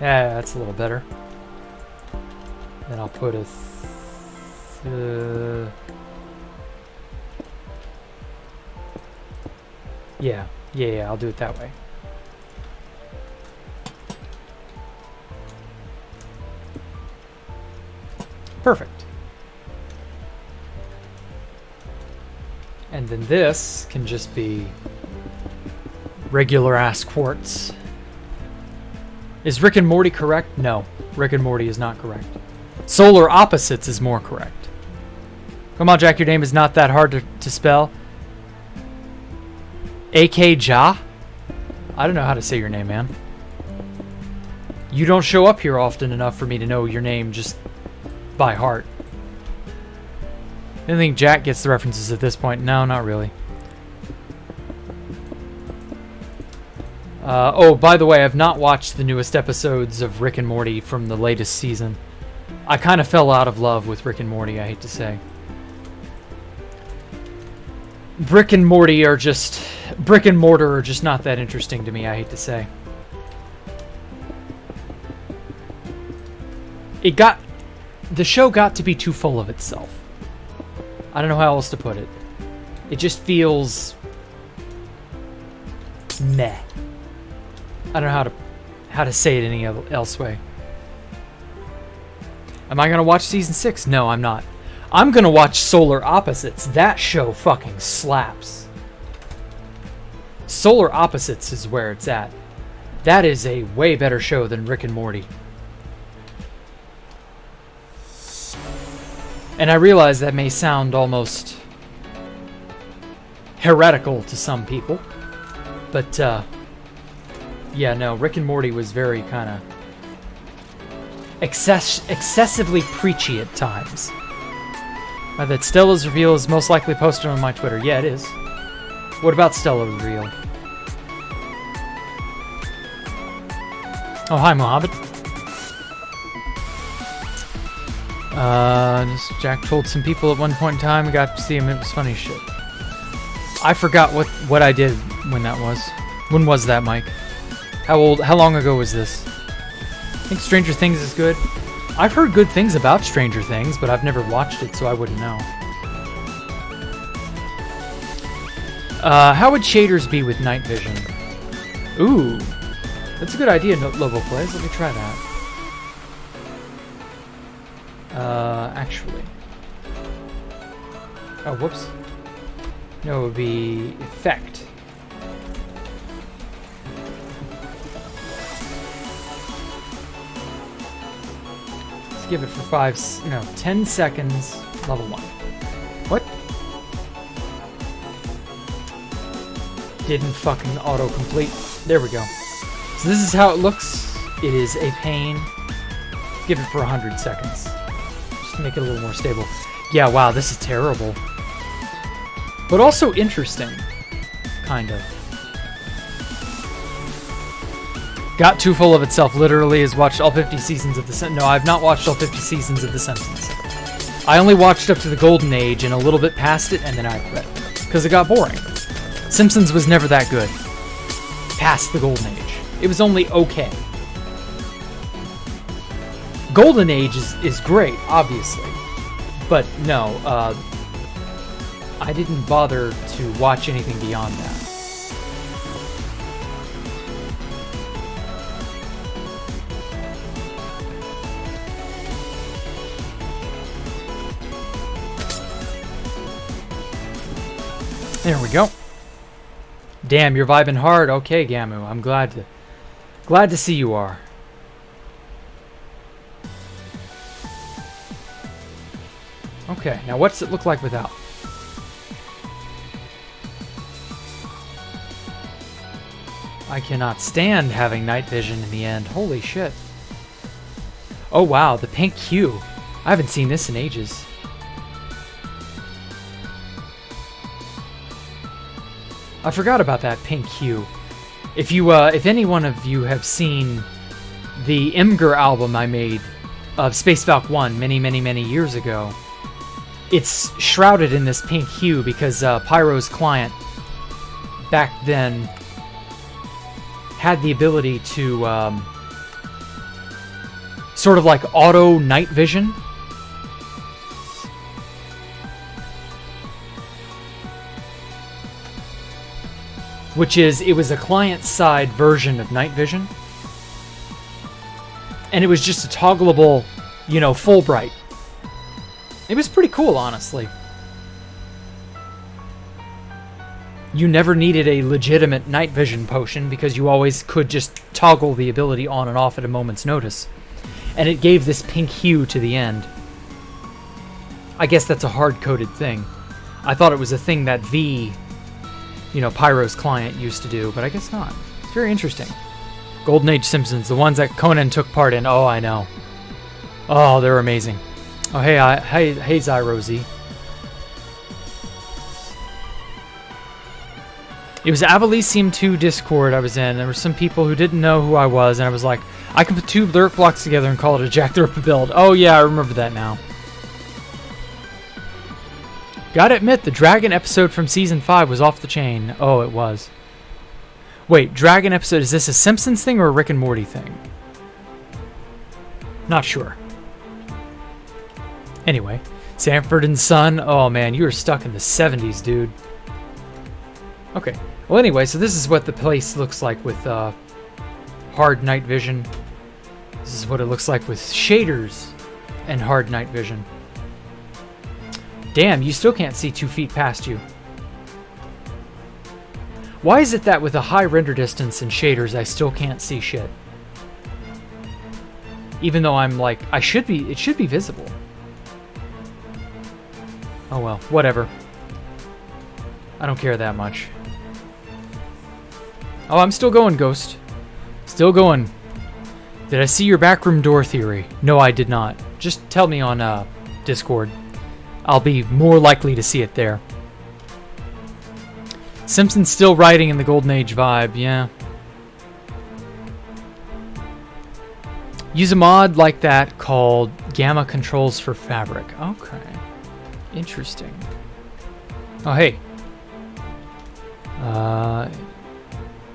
Yeah, that's a little better. Then I'll put a... Yeah, I'll do it that way. Perfect. And then this can just be regular ass quartz. Is Rick and Morty correct? No, Rick and Morty is not correct. Solar opposites is more correct. Come on, Jack, your name is not that hard to spell. AK Ja? I don't know how to say your name, man. You don't show up here often enough for me to know your name just by heart. I don't think Jack gets the references at this point. No, not really. Oh, by the way, I've not watched the newest episodes of Rick and Morty from the latest season. I kind of fell out of love with Rick and Morty, I hate to say. Brick and Morty are just... Brick and Mortar are just not that interesting to me, I hate to say. The show got to be too full of itself. I don't know how else to put it. It just feels... meh. I don't know how to say it any else way. Am I gonna watch season 6? No, I'm not. I'm gonna watch Solar Opposites. That show fucking slaps. Solar Opposites is where it's at. That is a way better show than Rick and Morty. And I realize that may sound almost heretical to some people. But, yeah, no, Rick and Morty was very kind of excessively preachy at times. That Stella's reveal is most likely posted on my Twitter. Yeah, it is. What about Stella's reveal? Oh, hi, Mohammed. Jack told some people at one point in time. We got to see him. It was funny shit. I forgot what I did when that was. When was that, Mike? How long ago was this? I think Stranger Things is good. I've heard good things about Stranger Things, but I've never watched it, so I wouldn't know. How would shaders be with night vision? Ooh, that's a good idea, Lobo Plays. Let me try that. Actually. Oh, whoops. No, it would be effect. Let's give it for 10 seconds. Level 1. What? Didn't fucking autocomplete. There we go. So this is how it looks. It is a pain. Give it for 100 seconds. Just to make it a little more stable. Yeah, wow, this is terrible. But also interesting. Kind of. Got too full of itself, literally, has watched all 50 seasons of The Simpsons. No, I've not watched all 50 seasons of The Simpsons. I only watched up to the Golden Age and a little bit past it, and then I quit. Because it got boring. Simpsons was never that good. Past the Golden Age. It was only okay. Golden Age is great, obviously. But no, I didn't bother to watch anything beyond that. There we go. Damn, you're vibing hard. Okay, Gamu. I'm glad to see you are. Okay, now what's it look like without? I cannot stand having night vision in the end. Holy shit. Oh wow, the pink hue. I haven't seen this in ages. I forgot about that pink hue. If any one of you have seen the Imgur album I made of Space Valk 1 many years ago, it's shrouded in this pink hue because Pyro's client back then had the ability to sort of like auto night vision. Which is, it was a client-side version of night vision. And it was just a toggleable, full bright. It was pretty cool, honestly. You never needed a legitimate night vision potion because you always could just toggle the ability on and off at a moment's notice. And it gave this pink hue to the end. I guess that's a hard-coded thing. I thought it was a thing that Pyro's client used to do, but I guess not. It's very interesting. Golden Age Simpsons, the ones that Conan took part in. Oh, I know. Oh, they're amazing. Oh, hey, Zyrozy. It was Avalisium 2 Discord I was in. There were some people who didn't know who I was, and I was like, I can put 2 lyric blocks together and call it a Jacktherippa build. Oh, yeah, I remember that now. Gotta admit, the Dragon episode from Season 5 was off the chain. Oh, it was. Wait, Dragon episode, is this a Simpsons thing or a Rick and Morty thing? Not sure. Anyway, Sanford and Son. Oh man, you were stuck in the 70s, dude. Okay. Well, anyway, so this is what the place looks like with hard night vision. This is what it looks like with shaders and hard night vision. Damn, you still can't see 2 feet past you. Why is it that with a high render distance and shaders, I still can't see shit? Even though I'm like, it should be visible. Oh well, whatever. I don't care that much. Oh, I'm still going, Ghost. Still going. Did I see your backroom door theory? No, I did not. Just tell me on Discord. I'll be more likely to see it there. Simpsons still writing in the Golden Age vibe, yeah. Use a mod like that called Gamma Controls for Fabric. Okay. Interesting. Oh, hey.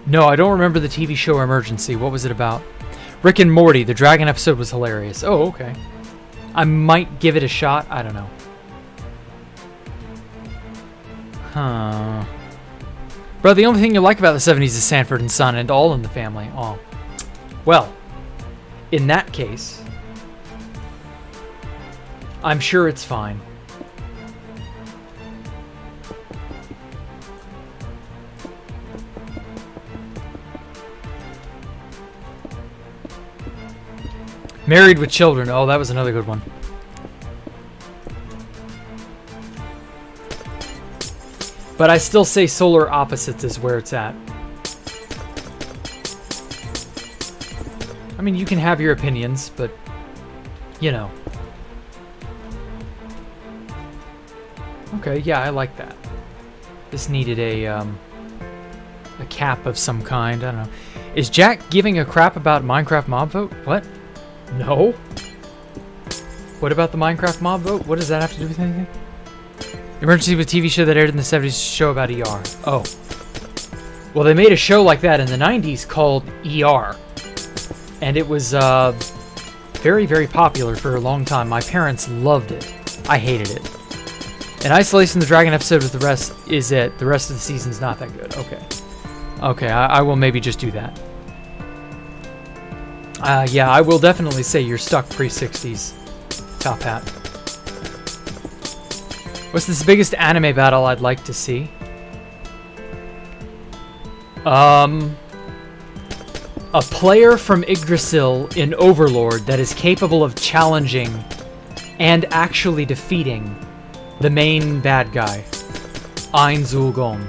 No, I don't remember the TV show Emergency. What was it about? Rick and Morty. The dragon episode was hilarious. Oh, okay. I might give it a shot. I don't know. Huh. Bro, the only thing you like about the 70s is Sanford and Son and All in the Family. Oh. Well, in that case, I'm sure it's fine. Married with Children. Oh, that was another good one. But I still say Solar Opposites is where it's at. I mean, you can have your opinions, but, you know. Okay, yeah, I like that. This needed a cap of some kind. I don't know. Is Jack giving a crap about Minecraft mob vote? What? No. What about the Minecraft mob vote? What does that have to do with anything? Emergency was a TV show that aired in the 70s show about ER. Oh. Well, they made a show like that in the 90s called ER. And it was very, very popular for a long time. My parents loved it. I hated it. And Isolation the Dragon episode with the rest is it. The rest of the season's not that good. Okay. Okay, I will maybe just do that. Yeah, I will definitely say you're stuck pre-60s. Top hat. What's this biggest anime battle I'd like to see? A player from Yggdrasil in Overlord that is capable of challenging and actually defeating the main bad guy, Ein Zulgon.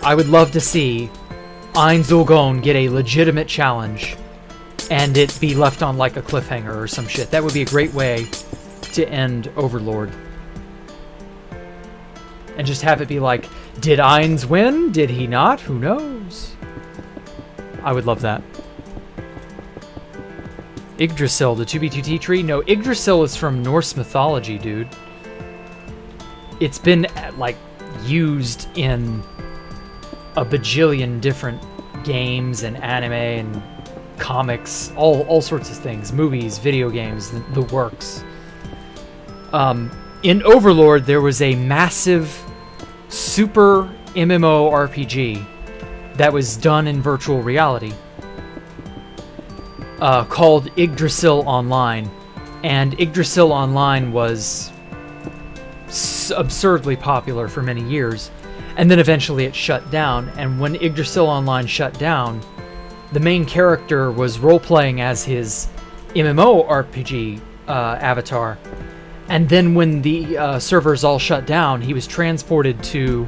I would love to see Ein Zulgon get a legitimate challenge and it be left on like a cliffhanger or some shit. That would be a great way to end Overlord. And just have it be like, did Ainz win? Did he not? Who knows? I would love that. Yggdrasil, the 2B2T tree? No, Yggdrasil is from Norse mythology, dude. It's been, like, used in a bajillion different games and anime and comics, all sorts of things. Movies, video games, the works. In Overlord, there was a massive super MMORPG that was done in virtual reality called Yggdrasil Online. And Yggdrasil Online was absurdly popular for many years. And then eventually it shut down. And when Yggdrasil Online shut down, the main character was role-playing as his MMORPG avatar. And then when the servers all shut down, he was transported to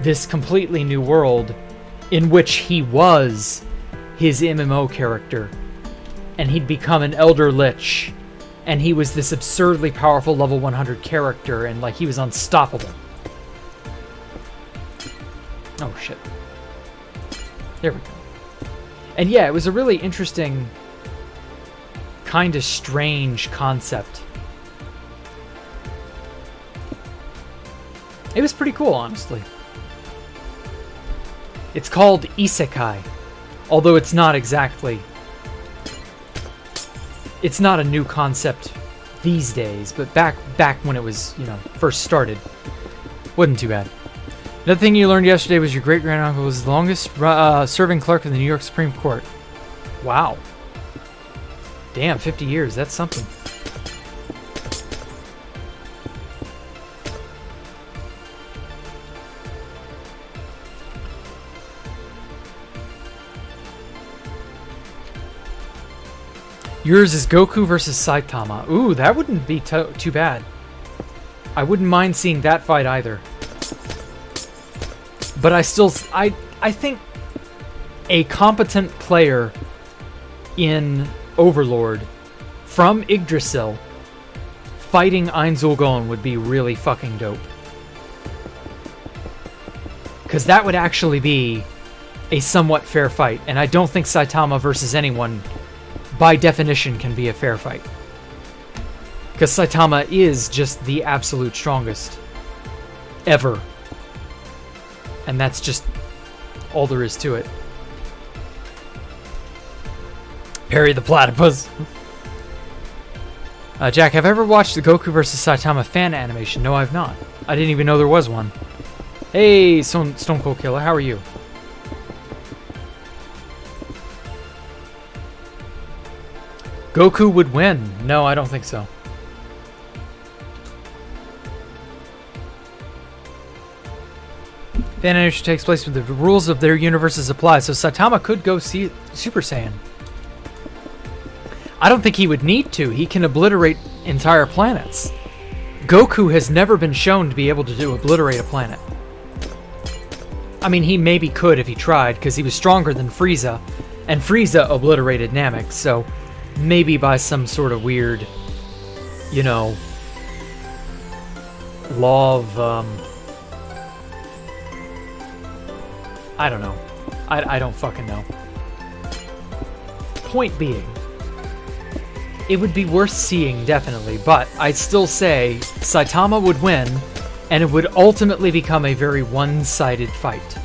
this completely new world in which he was his MMO character. And he'd become an Elder Lich. And he was this absurdly powerful level 100 character, and like he was unstoppable. Oh shit. There we go. And yeah, it was a really interesting, kind of strange concept. It was pretty cool, honestly. It's called Isekai, although it's not exactly... It's not a new concept these days, but back when it was, you know, first started, wasn't too bad. Another thing you learned yesterday was your great-granduncle was the longest serving clerk in the New York Supreme Court. Wow. Damn, 50 years. That's something. Yours is Goku versus Saitama. Ooh, that wouldn't be too bad. I wouldn't mind seeing that fight either. But I think a competent player in Overlord from Yggdrasil fighting Einzulgon would be really fucking dope. Because that would actually be a somewhat fair fight. And I don't think Saitama versus anyone, by definition, can be a fair fight. Because Saitama is just the absolute strongest ever. And that's just all there is to it. Parry the platypus. Jack, have I ever watched the Goku vs. Saitama fan animation? No, I've not. I didn't even know there was one. Hey, Stone Cold Killer, how are you? Goku would win. No, I don't think so. The animation takes place when the rules of their universes apply, so Saitama could go Super Saiyan. I don't think he would need to. He can obliterate entire planets. Goku has never been shown to be able to obliterate a planet. I mean, he maybe could if he tried, because he was stronger than Frieza, and Frieza obliterated Namek, so maybe by some sort of weird, you know, law of, I don't know. I don't fucking know. Point being, it would be worth seeing, definitely, but I'd still say Saitama would win, and it would ultimately become a very one-sided fight.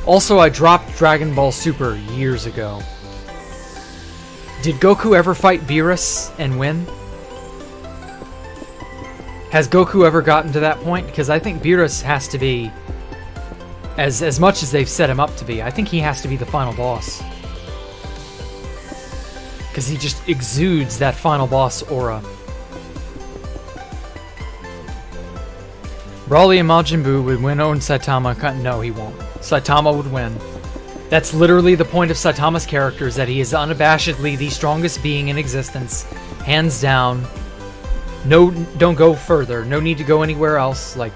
Also, I dropped Dragon Ball Super years ago. Did Goku ever fight Beerus and win? Has Goku ever gotten to that point? Because I think Beerus has to be, as much as they've set him up to be, I think he has to be the final boss. Because he just exudes that final boss aura. Broly and Majin Buu would win on Saitama. No, he won't. Saitama would win. That's literally the point of Saitama's character, is that he is unabashedly the strongest being in existence. Hands down. No, don't go further. No need to go anywhere else. Like,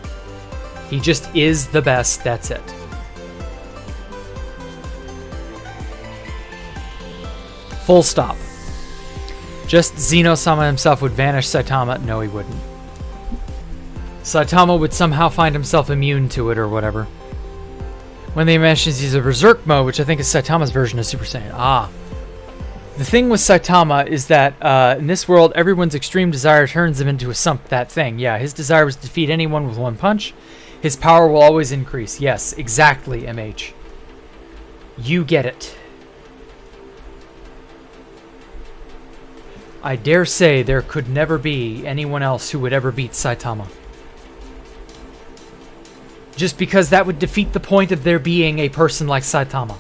he just is the best. That's it. Full stop. Just Zeno-sama himself would vanish Saitama. No, he wouldn't. Saitama would somehow find himself immune to it or whatever. When they mentions he's a Berserk mode, which I think is Saitama's version of Super Saiyan. Ah. The thing with Saitama is that in this world, everyone's extreme desire turns him into a that thing. Yeah, his desire was to defeat anyone with one punch. His power will always increase. Yes, exactly, MH. You get it. I dare say there could never be anyone else who would ever beat Saitama. Just because that would defeat the point of there being a person like Saitama.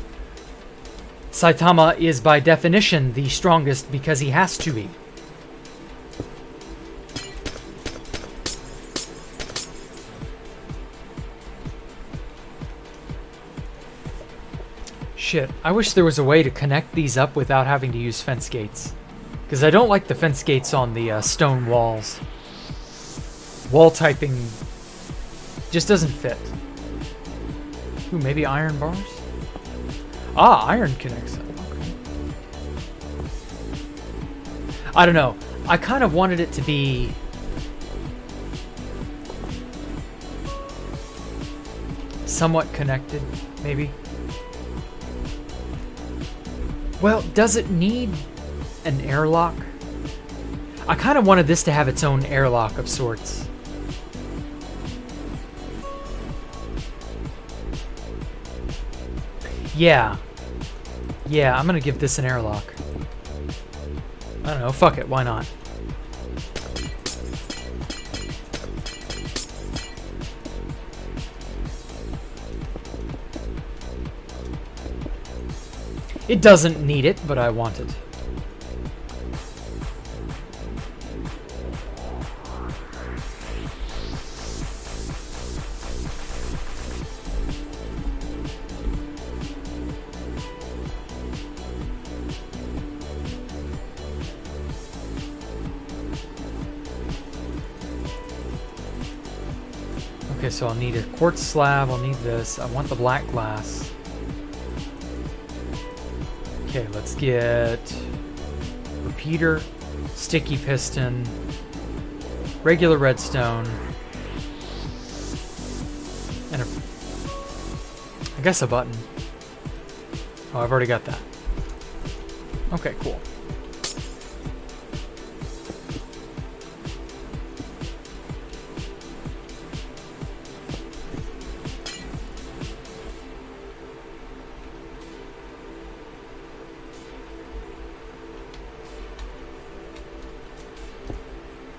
Saitama is by definition the strongest because he has to be. Shit, I wish there was a way to connect these up without having to use fence gates. Because I don't like the fence gates on the stone walls. Wall typing just doesn't fit. Ooh, maybe iron bars? Ah, iron connects. Okay. I don't know. I kind of wanted it to be somewhat connected, maybe. Well, does it need an airlock? I kind of wanted this to have its own airlock of sorts. Yeah. Yeah, I'm gonna give this an airlock. I don't know, fuck it, why not? It doesn't need it, but I want it. Okay, so I'll need a quartz slab, I'll need this. I want the black glass. Okay, let's get repeater, sticky piston, regular redstone, and I guess a button. Oh, I've already got that. Okay, cool.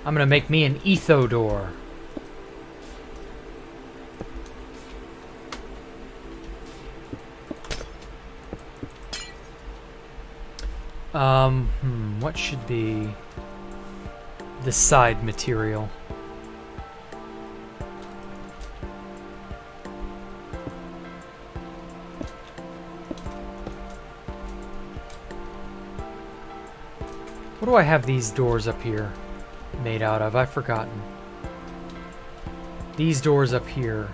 I'm gonna make me an etho door. What should be the side material? What do I have these doors up here made out of? I've forgotten. These doors up here.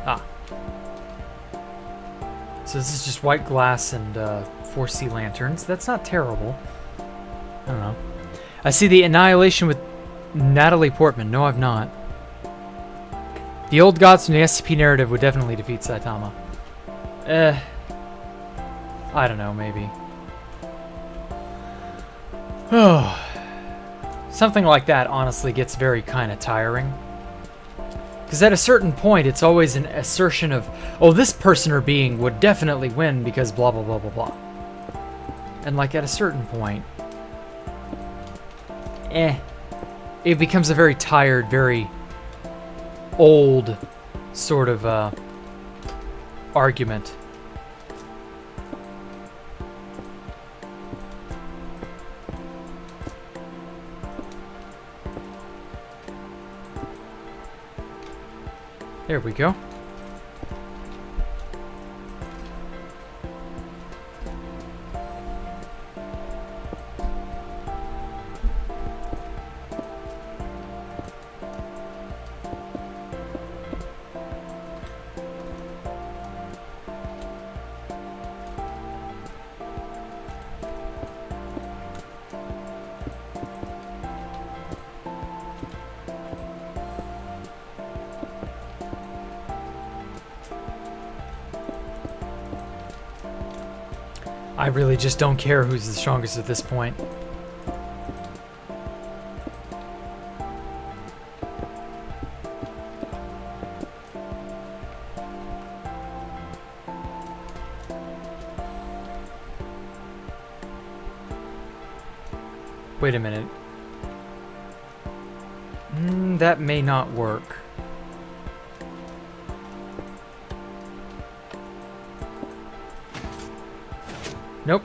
Ah. So this is just white glass and 4C lanterns. That's not terrible. I don't know. I see the Annihilation with Natalie Portman. No, I've not. The old gods from the SCP narrative would definitely defeat Saitama. I don't know, maybe. Oh. Something like that honestly gets very kind of tiring. Because at a certain point, it's always an assertion of, oh, this person or being would definitely win because blah, blah, blah, blah, blah. And like at a certain point, it becomes a very tired, very old sort of argument. There we go. I really just don't care who's the strongest at this point. Wait a minute. That may not work. Nope.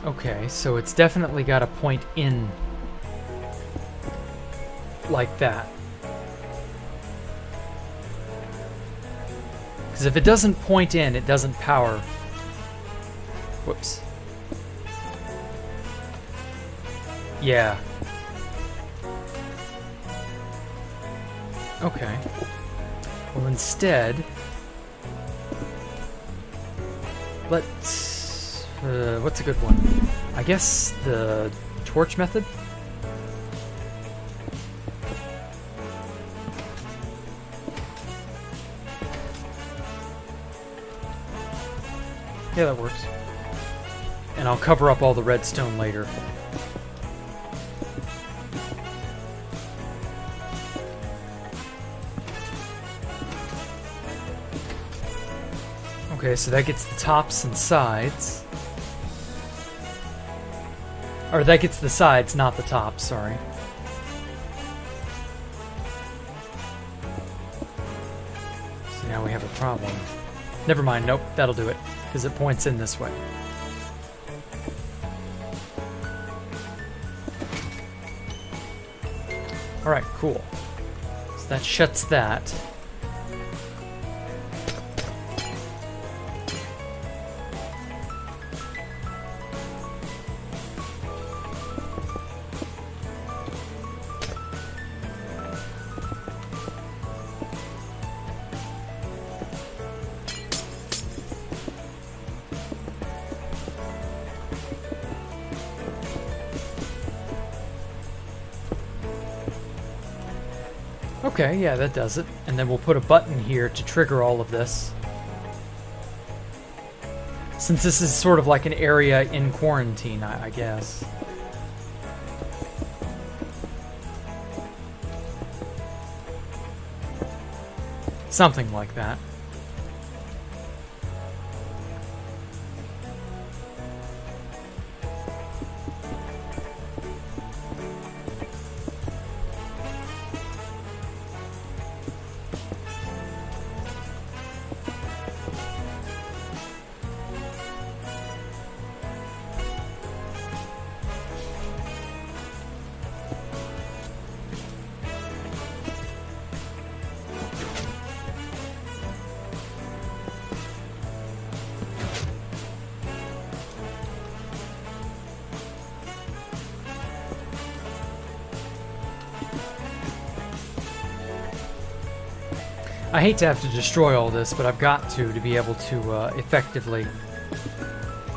Okay, so it's definitely got to point in like that. Because if it doesn't point in, it doesn't power. Whoops. Yeah. Okay. Well, instead, let's... what's a good one? I guess the torch method? Yeah, that works. And I'll cover up all the redstone later. Okay, so that gets the tops and sides. Or that gets the sides, not the tops, sorry. So now we have a problem. Never mind, nope, that'll do it. because it points in this way. Alright, cool. So that shuts that. Okay, yeah, that does it. And then we'll put a button here to trigger all of this. Since this is sort of like an area in quarantine, I guess. Something like that. I hate to have to destroy all this, but I've got to be able to effectively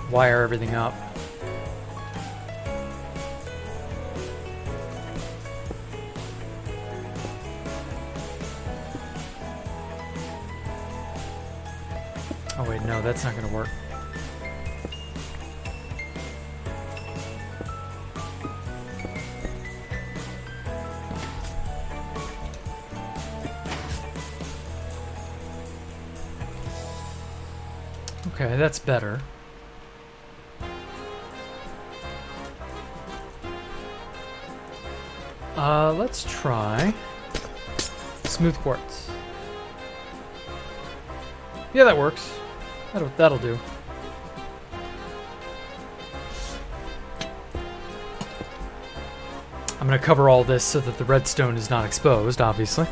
wire everything up. Oh wait, no, that's not going to work. Okay, that's better. Let's try smooth quartz. Yeah, that works. That'll do. I'm gonna cover all this so that the redstone is not exposed, obviously.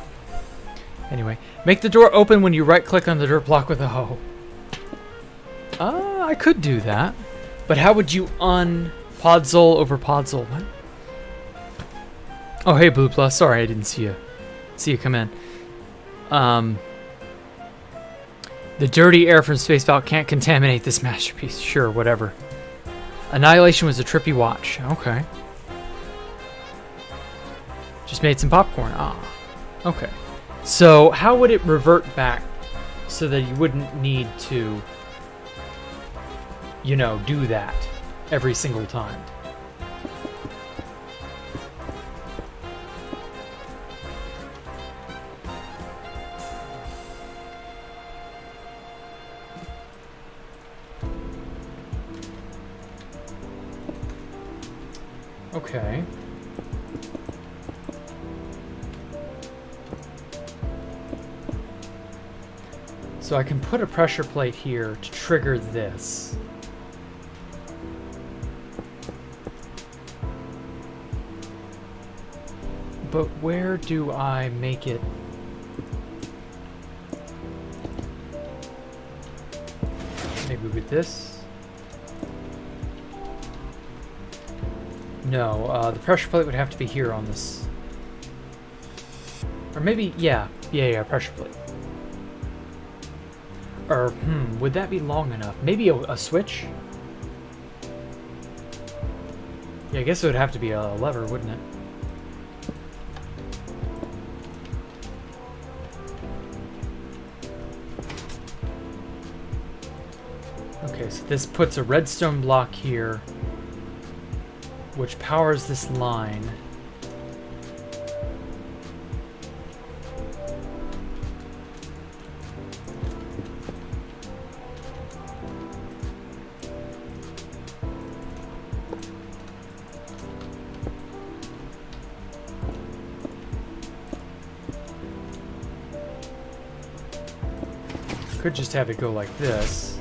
Anyway, make the door open when you right-click on the dirt block with a hoe. I could do that, but how would you Podzol over Podzol? What? Oh, hey, Blue Plus. Sorry, I didn't see you come in. The dirty air from Space Valk can't contaminate this masterpiece. Sure, whatever. Annihilation was a trippy watch. Okay. Just made some popcorn. Ah. Okay. So, how would it revert back so that you wouldn't need to, you know, do that every single time? Okay. So I can put a pressure plate here to trigger this. But where do I make it? Maybe with this? No, the pressure plate would have to be here on this. Or maybe, yeah, pressure plate. Or, would that be long enough? Maybe a switch? Yeah, I guess it would have to be a lever, wouldn't it? Okay, so this puts a redstone block here, which powers this line. Could just have it go like this.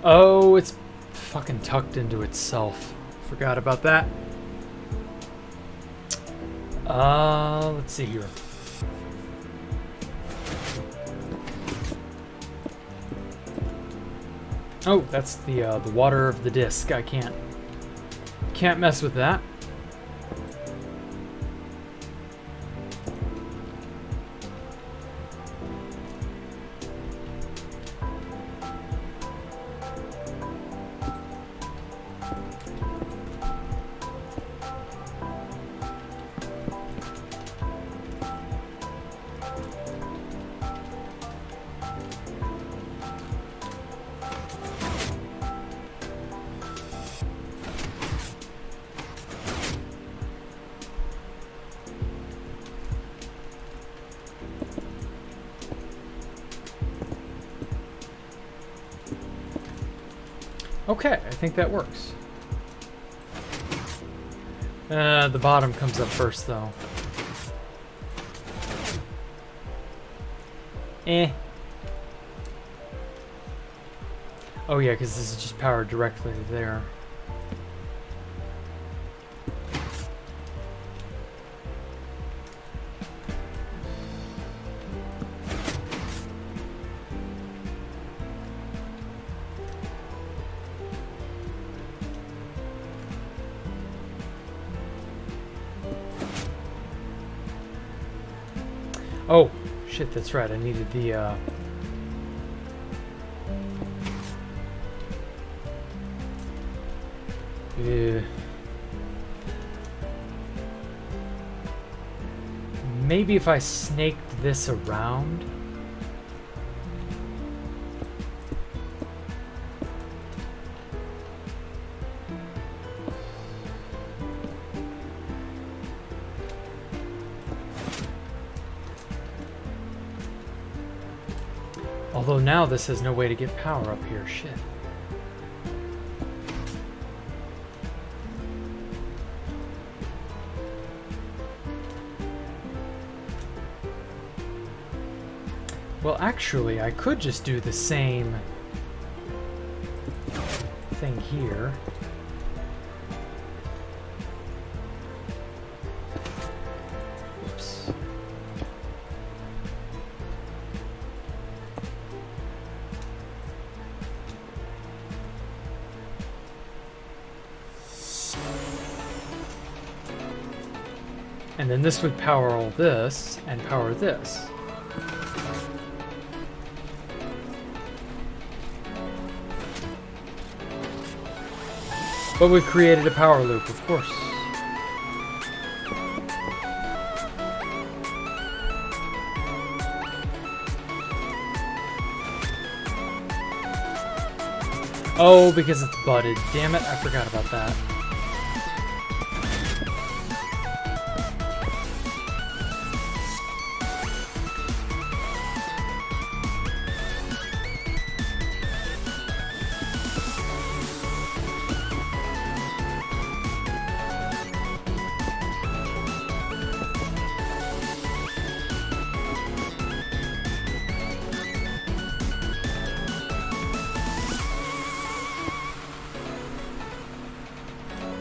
Oh, it's fucking tucked into itself. Forgot about that. Let's see here. Oh, that's the water of the disc. I can't mess with that. Okay, I think that works. The bottom comes up first, though. Oh yeah, because this is just powered directly to there. Oh, shit, that's right. I needed the, maybe if I snaked this around. Although now this has no way to get power up here. Shit. Well, actually, I could just do the same thing here. Oops. And then this would power all this and power this. But we created a power loop, of course. Oh, because it's butted. Damn it, I forgot about that.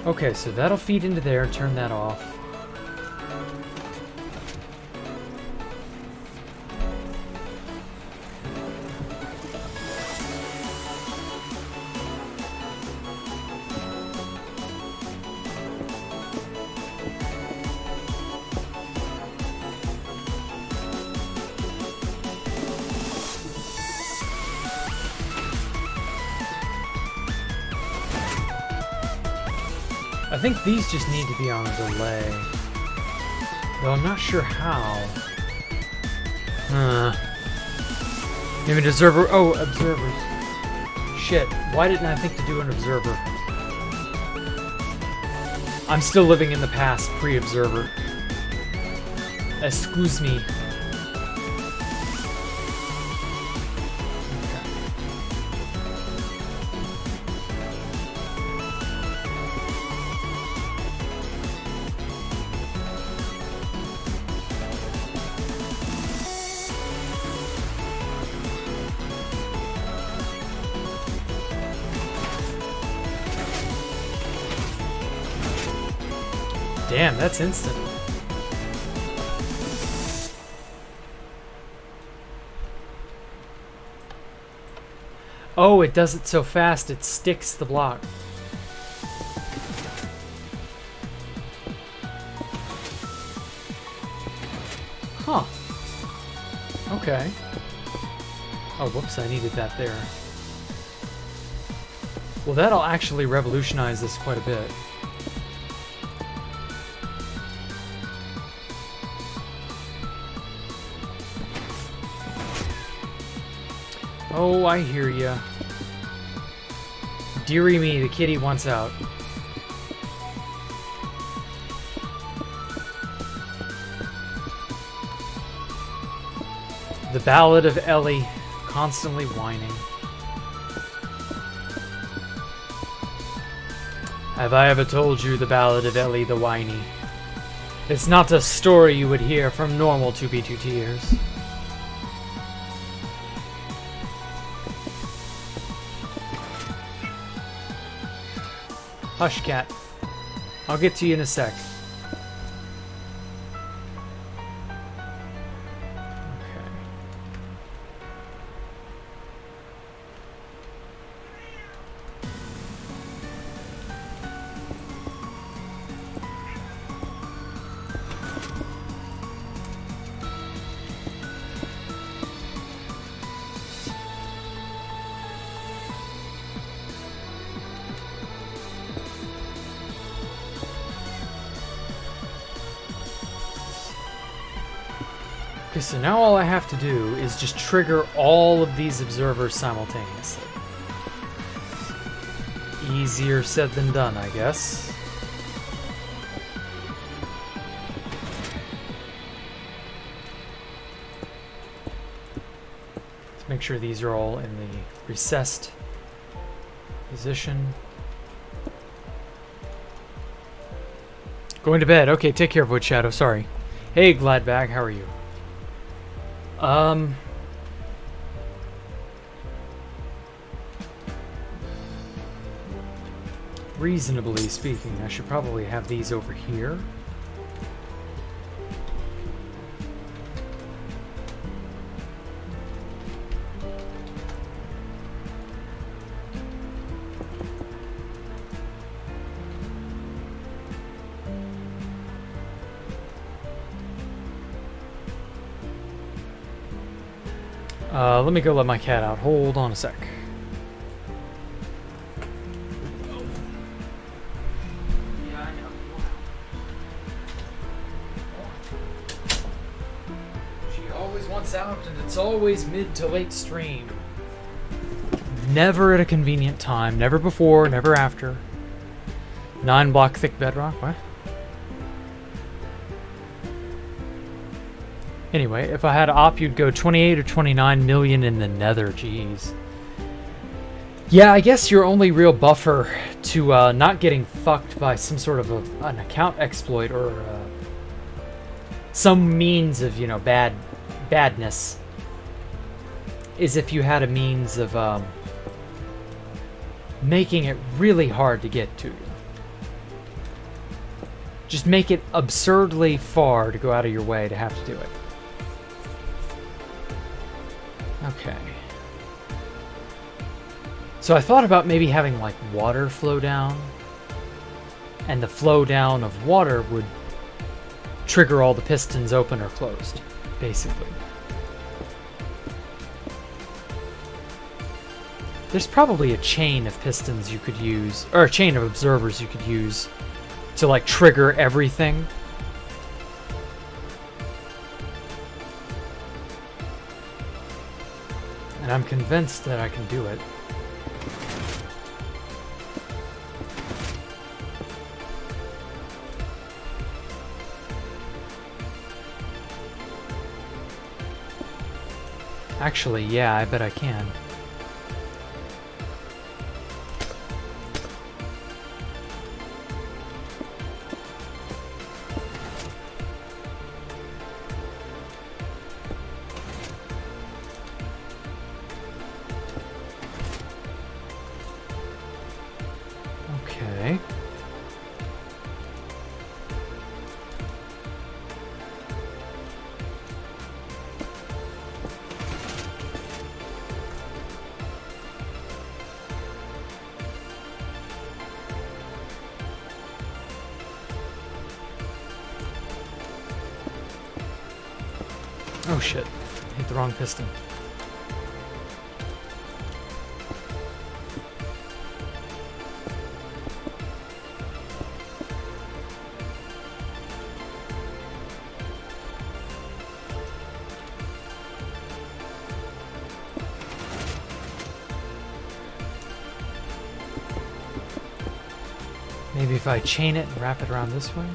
Okay, so that'll feed into there, turn that off. I think these just need to be on a delay. Though I'm not sure how. Maybe an observer. Oh, observers. Shit. Why didn't I think to do an observer? I'm still living in the past, pre-observer. Excuse me. Damn, that's instant. Oh, it does it so fast, it sticks the block. Huh. Okay. Oh, whoops, I needed that there. Well, that'll actually revolutionize this quite a bit. Oh, I hear ya. Dearie me, the kitty wants out. The Ballad of Ellie, constantly whining. Have I ever told you the Ballad of Ellie the Whiny? It's not a story you would hear from normal 2B2 ears. Hush, cat. I'll get to you in a sec. Okay, so now all I have to do is just trigger all of these observers simultaneously. Easier said than done, I guess. Let's make sure these are all in the recessed position. Going to bed. Okay, take care, Void Shadow. Sorry. Hey, Gladbag, how are you? Reasonably speaking, I should probably have these over here. Let me go let my cat out. Hold on a sec. Yeah, I know. She always wants out, and it's always mid to late stream. Never at a convenient time. Never before, never after. 9 block thick bedrock. What? Anyway, if I had to opt, you'd go 28 or 29 million in the nether. Jeez. Yeah, I guess your only real buffer to not getting fucked by some sort of an account exploit or some means of, you know, badness is if you had a means of making it really hard to get to you. Just make it absurdly far to go out of your way to have to do it. Okay. So I thought about maybe having like water flow down, and the flow down of water would trigger all the pistons open or closed, basically. There's probably a chain of pistons you could use, or a chain of observers you could use to like trigger everything. And I'm convinced that I can do it. Actually, yeah, I bet I can. Oh shit. Hit the wrong piston. Maybe if I chain it and wrap it around this way?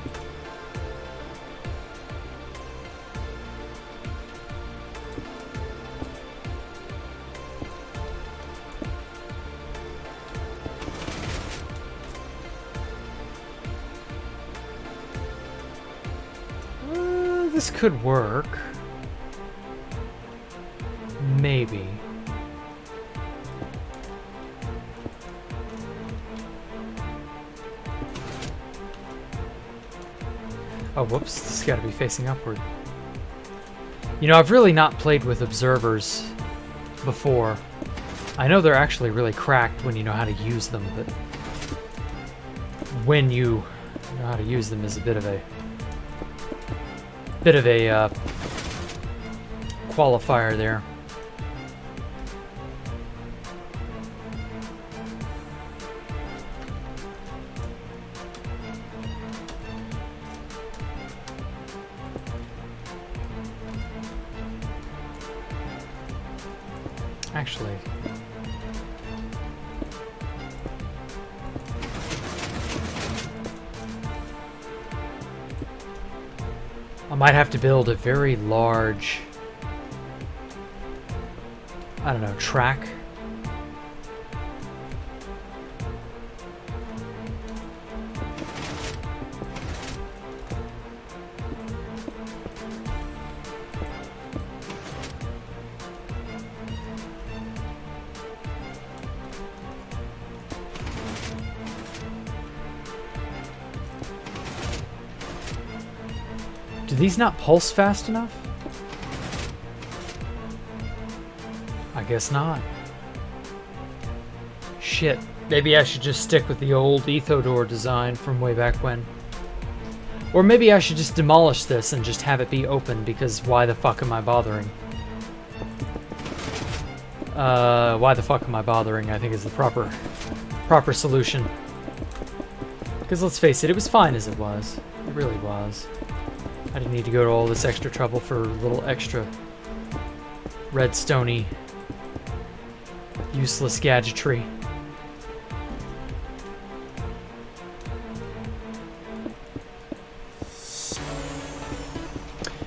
This could work. Maybe. Oh, whoops, this has got to be facing upward. You know, I've really not played with observers before. I know they're actually really cracked when you know how to use them, but when you know how to use them is a bit of a qualifier there. Actually, I might have to build a very large, I don't know, track. Do these not pulse fast enough? I guess not. Shit. Maybe I should just stick with the old Ethodor design from way back when. Or maybe I should just demolish this and just have it be open, because why the fuck am I bothering? Why the fuck am I bothering, I think is the proper solution. Because let's face it, it was fine as it was. It really was. I didn't need to go to all this extra trouble for a little extra redstone-y useless gadgetry.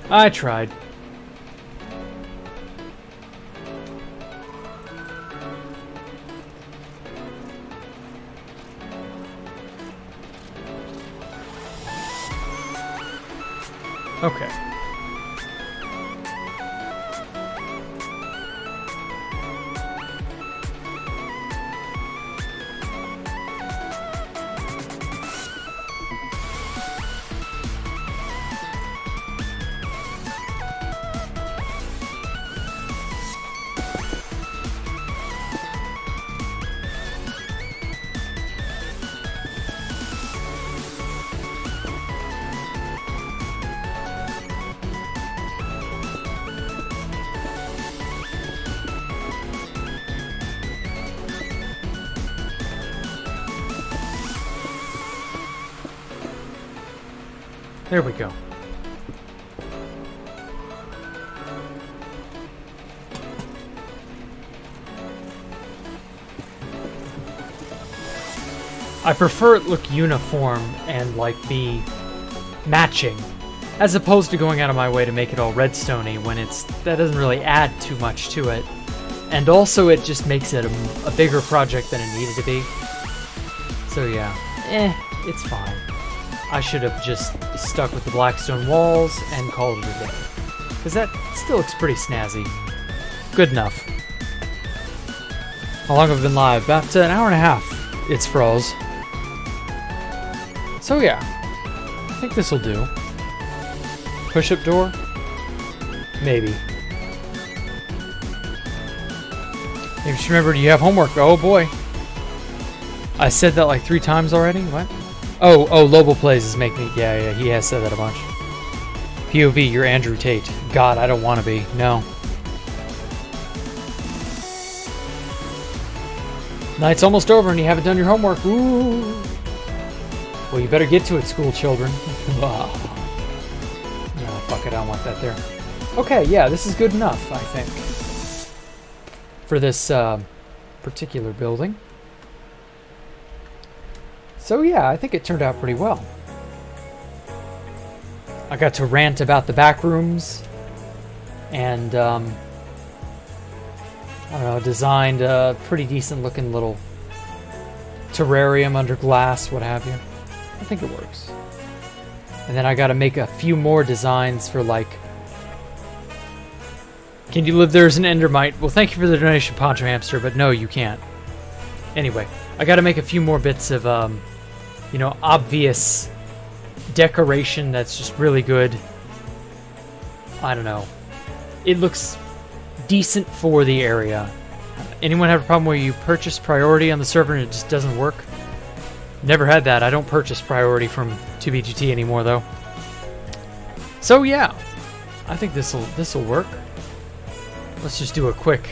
I tried. Okay. There we go. I prefer it look uniform and like be matching, as opposed to going out of my way to make it all redstone-y when that doesn't really add too much to it. And also it just makes it a bigger project than it needed to be. So yeah, it's fine. I should have just stuck with the blackstone walls and called it a day. Because that still looks pretty snazzy. Good enough. How long have I been live? About an hour and a half, it's froze. So yeah, I think this'll do. Push-up door? Maybe. Maybe just remember, do you have homework? Oh boy. I said that like 3 times already? What? Oh, Lobo Plays is making me... Yeah, he has said that a bunch. POV, you're Andrew Tate. God, I don't want to be. No. Night's almost over and you haven't done your homework. Ooh. Well, you better get to it, school children. No, fuck it, I don't want that there. Okay, yeah, this is good enough, I think, for this particular building. So yeah, I think it turned out pretty well. I got to rant about the Backrooms, and I don't know, designed a pretty decent looking little terrarium under glass, what have you. I think it works. And then I got to make a few more designs for, like, can you live there as an endermite? Well, thank you for the donation, Poncho Hamster, but no, you can't. Anyway, I got to make a few more bits of, you know, obvious decoration that's just really good. I don't know. It looks decent for the area. Anyone have a problem where you purchase priority on the server and it just doesn't work? Never had that. I don't purchase priority from 2BGT anymore, though. So yeah, I think this'll work. Let's just do a quick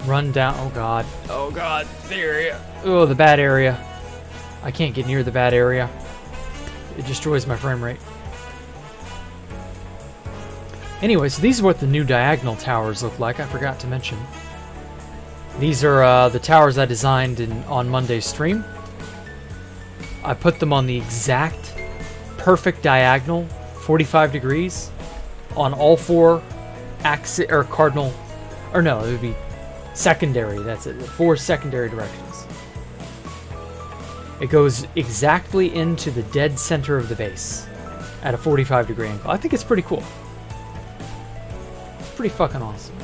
rundown. Oh god, the area. Oh, the bad area. I can't get near the bad area. It destroys my frame rate. Anyway, so these are what the new diagonal towers look like. I forgot to mention. These are the towers I designed on Monday's stream. I put them on the exact perfect diagonal, 45 degrees, on all four axis or cardinal, or no, it would be secondary. That's it. 4 secondary directions. It goes exactly into the dead center of the base at a 45 degree angle. I think it's pretty cool. Pretty fucking awesome.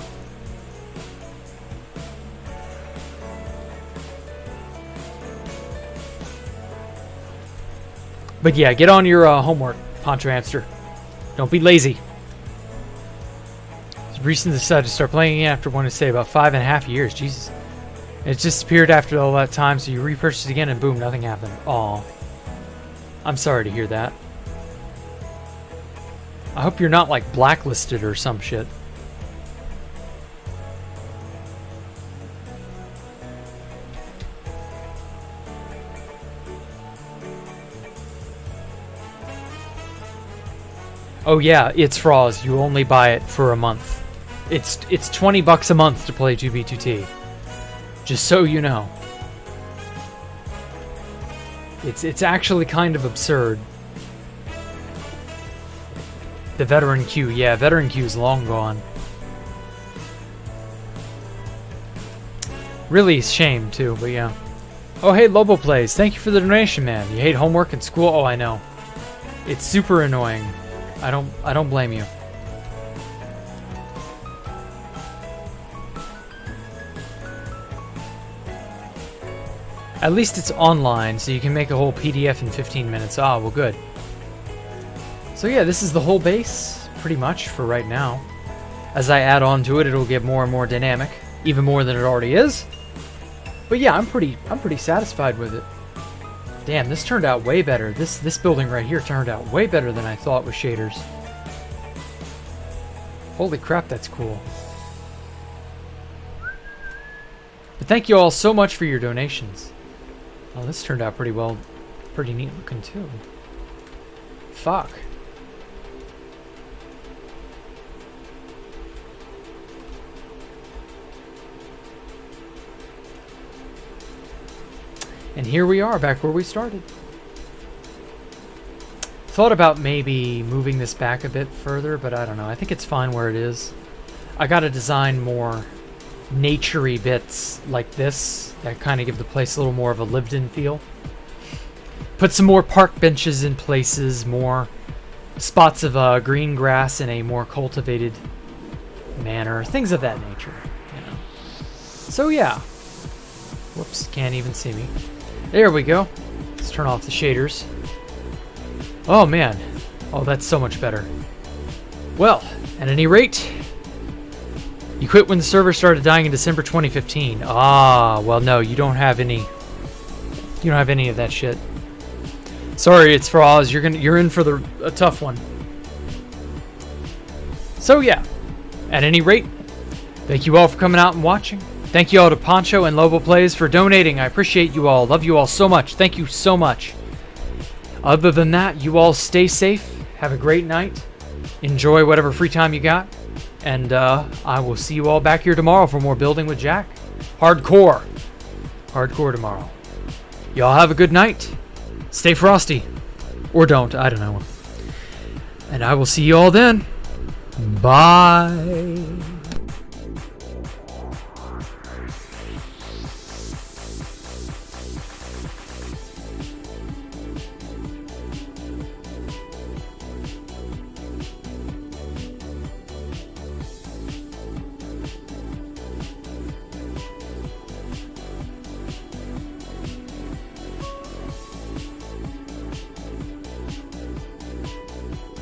But yeah, get on your homework, Poncho Hamster. Don't be lazy. Recently decided to start playing again after wanting to say about 5.5 years. Jesus. It just disappeared after all that time, so you repurchased it again and boom, nothing happened. Aw. I'm sorry to hear that. I hope you're not like blacklisted or some shit. Oh yeah, it's Froz. You only buy it for a month. It's $20 a month to play 2B2T. Just so you know. It's actually kind of absurd. The veteran queue, yeah, veteran queue's long gone. Really a shame too, but yeah. Oh hey, Lobo Plays, thank you for the donation, man. You hate homework and school? Oh, I know. It's super annoying. I don't blame you. At least it's online, so you can make a whole PDF in 15 minutes. Ah, well, good. So yeah, this is the whole base, pretty much, for right now. As I add on to it, it'll get more and more dynamic, even more than it already is. But yeah, I'm pretty satisfied with it. Damn, this turned out way better. This building right here turned out way better than I thought with shaders. Holy crap, that's cool. But thank you all so much for your donations. Oh, this turned out pretty well. Pretty neat looking too. Fuck. And here we are, back where we started. Thought about maybe moving this back a bit further, but I don't know. I think it's fine where it is. I gotta design more nature-y bits like this that kind of give the place a little more of a lived-in feel. Put some more park benches in places, more spots of green grass in a more cultivated manner, things of that nature, you know. So yeah. Whoops, can't even see me. There we go. Let's turn off the shaders. Oh man. Oh, that's so much better. Well, at any rate, you quit when the server started dying in December 2015. Ah, well no, you don't have any. You don't have any of that shit. Sorry, it's Froz. You're in for a tough one. So yeah, at any rate, thank you all for coming out and watching. Thank you all to Poncho and Lobo Plays for donating. I appreciate you all. Love you all so much. Thank you so much. Other than that, you all stay safe. Have a great night. Enjoy whatever free time you got. And I will see you all back here tomorrow for more Building with Jack. Hardcore. Hardcore tomorrow. Y'all have a good night. Stay frosty. Or don't. I don't know. And I will see you all then. Bye.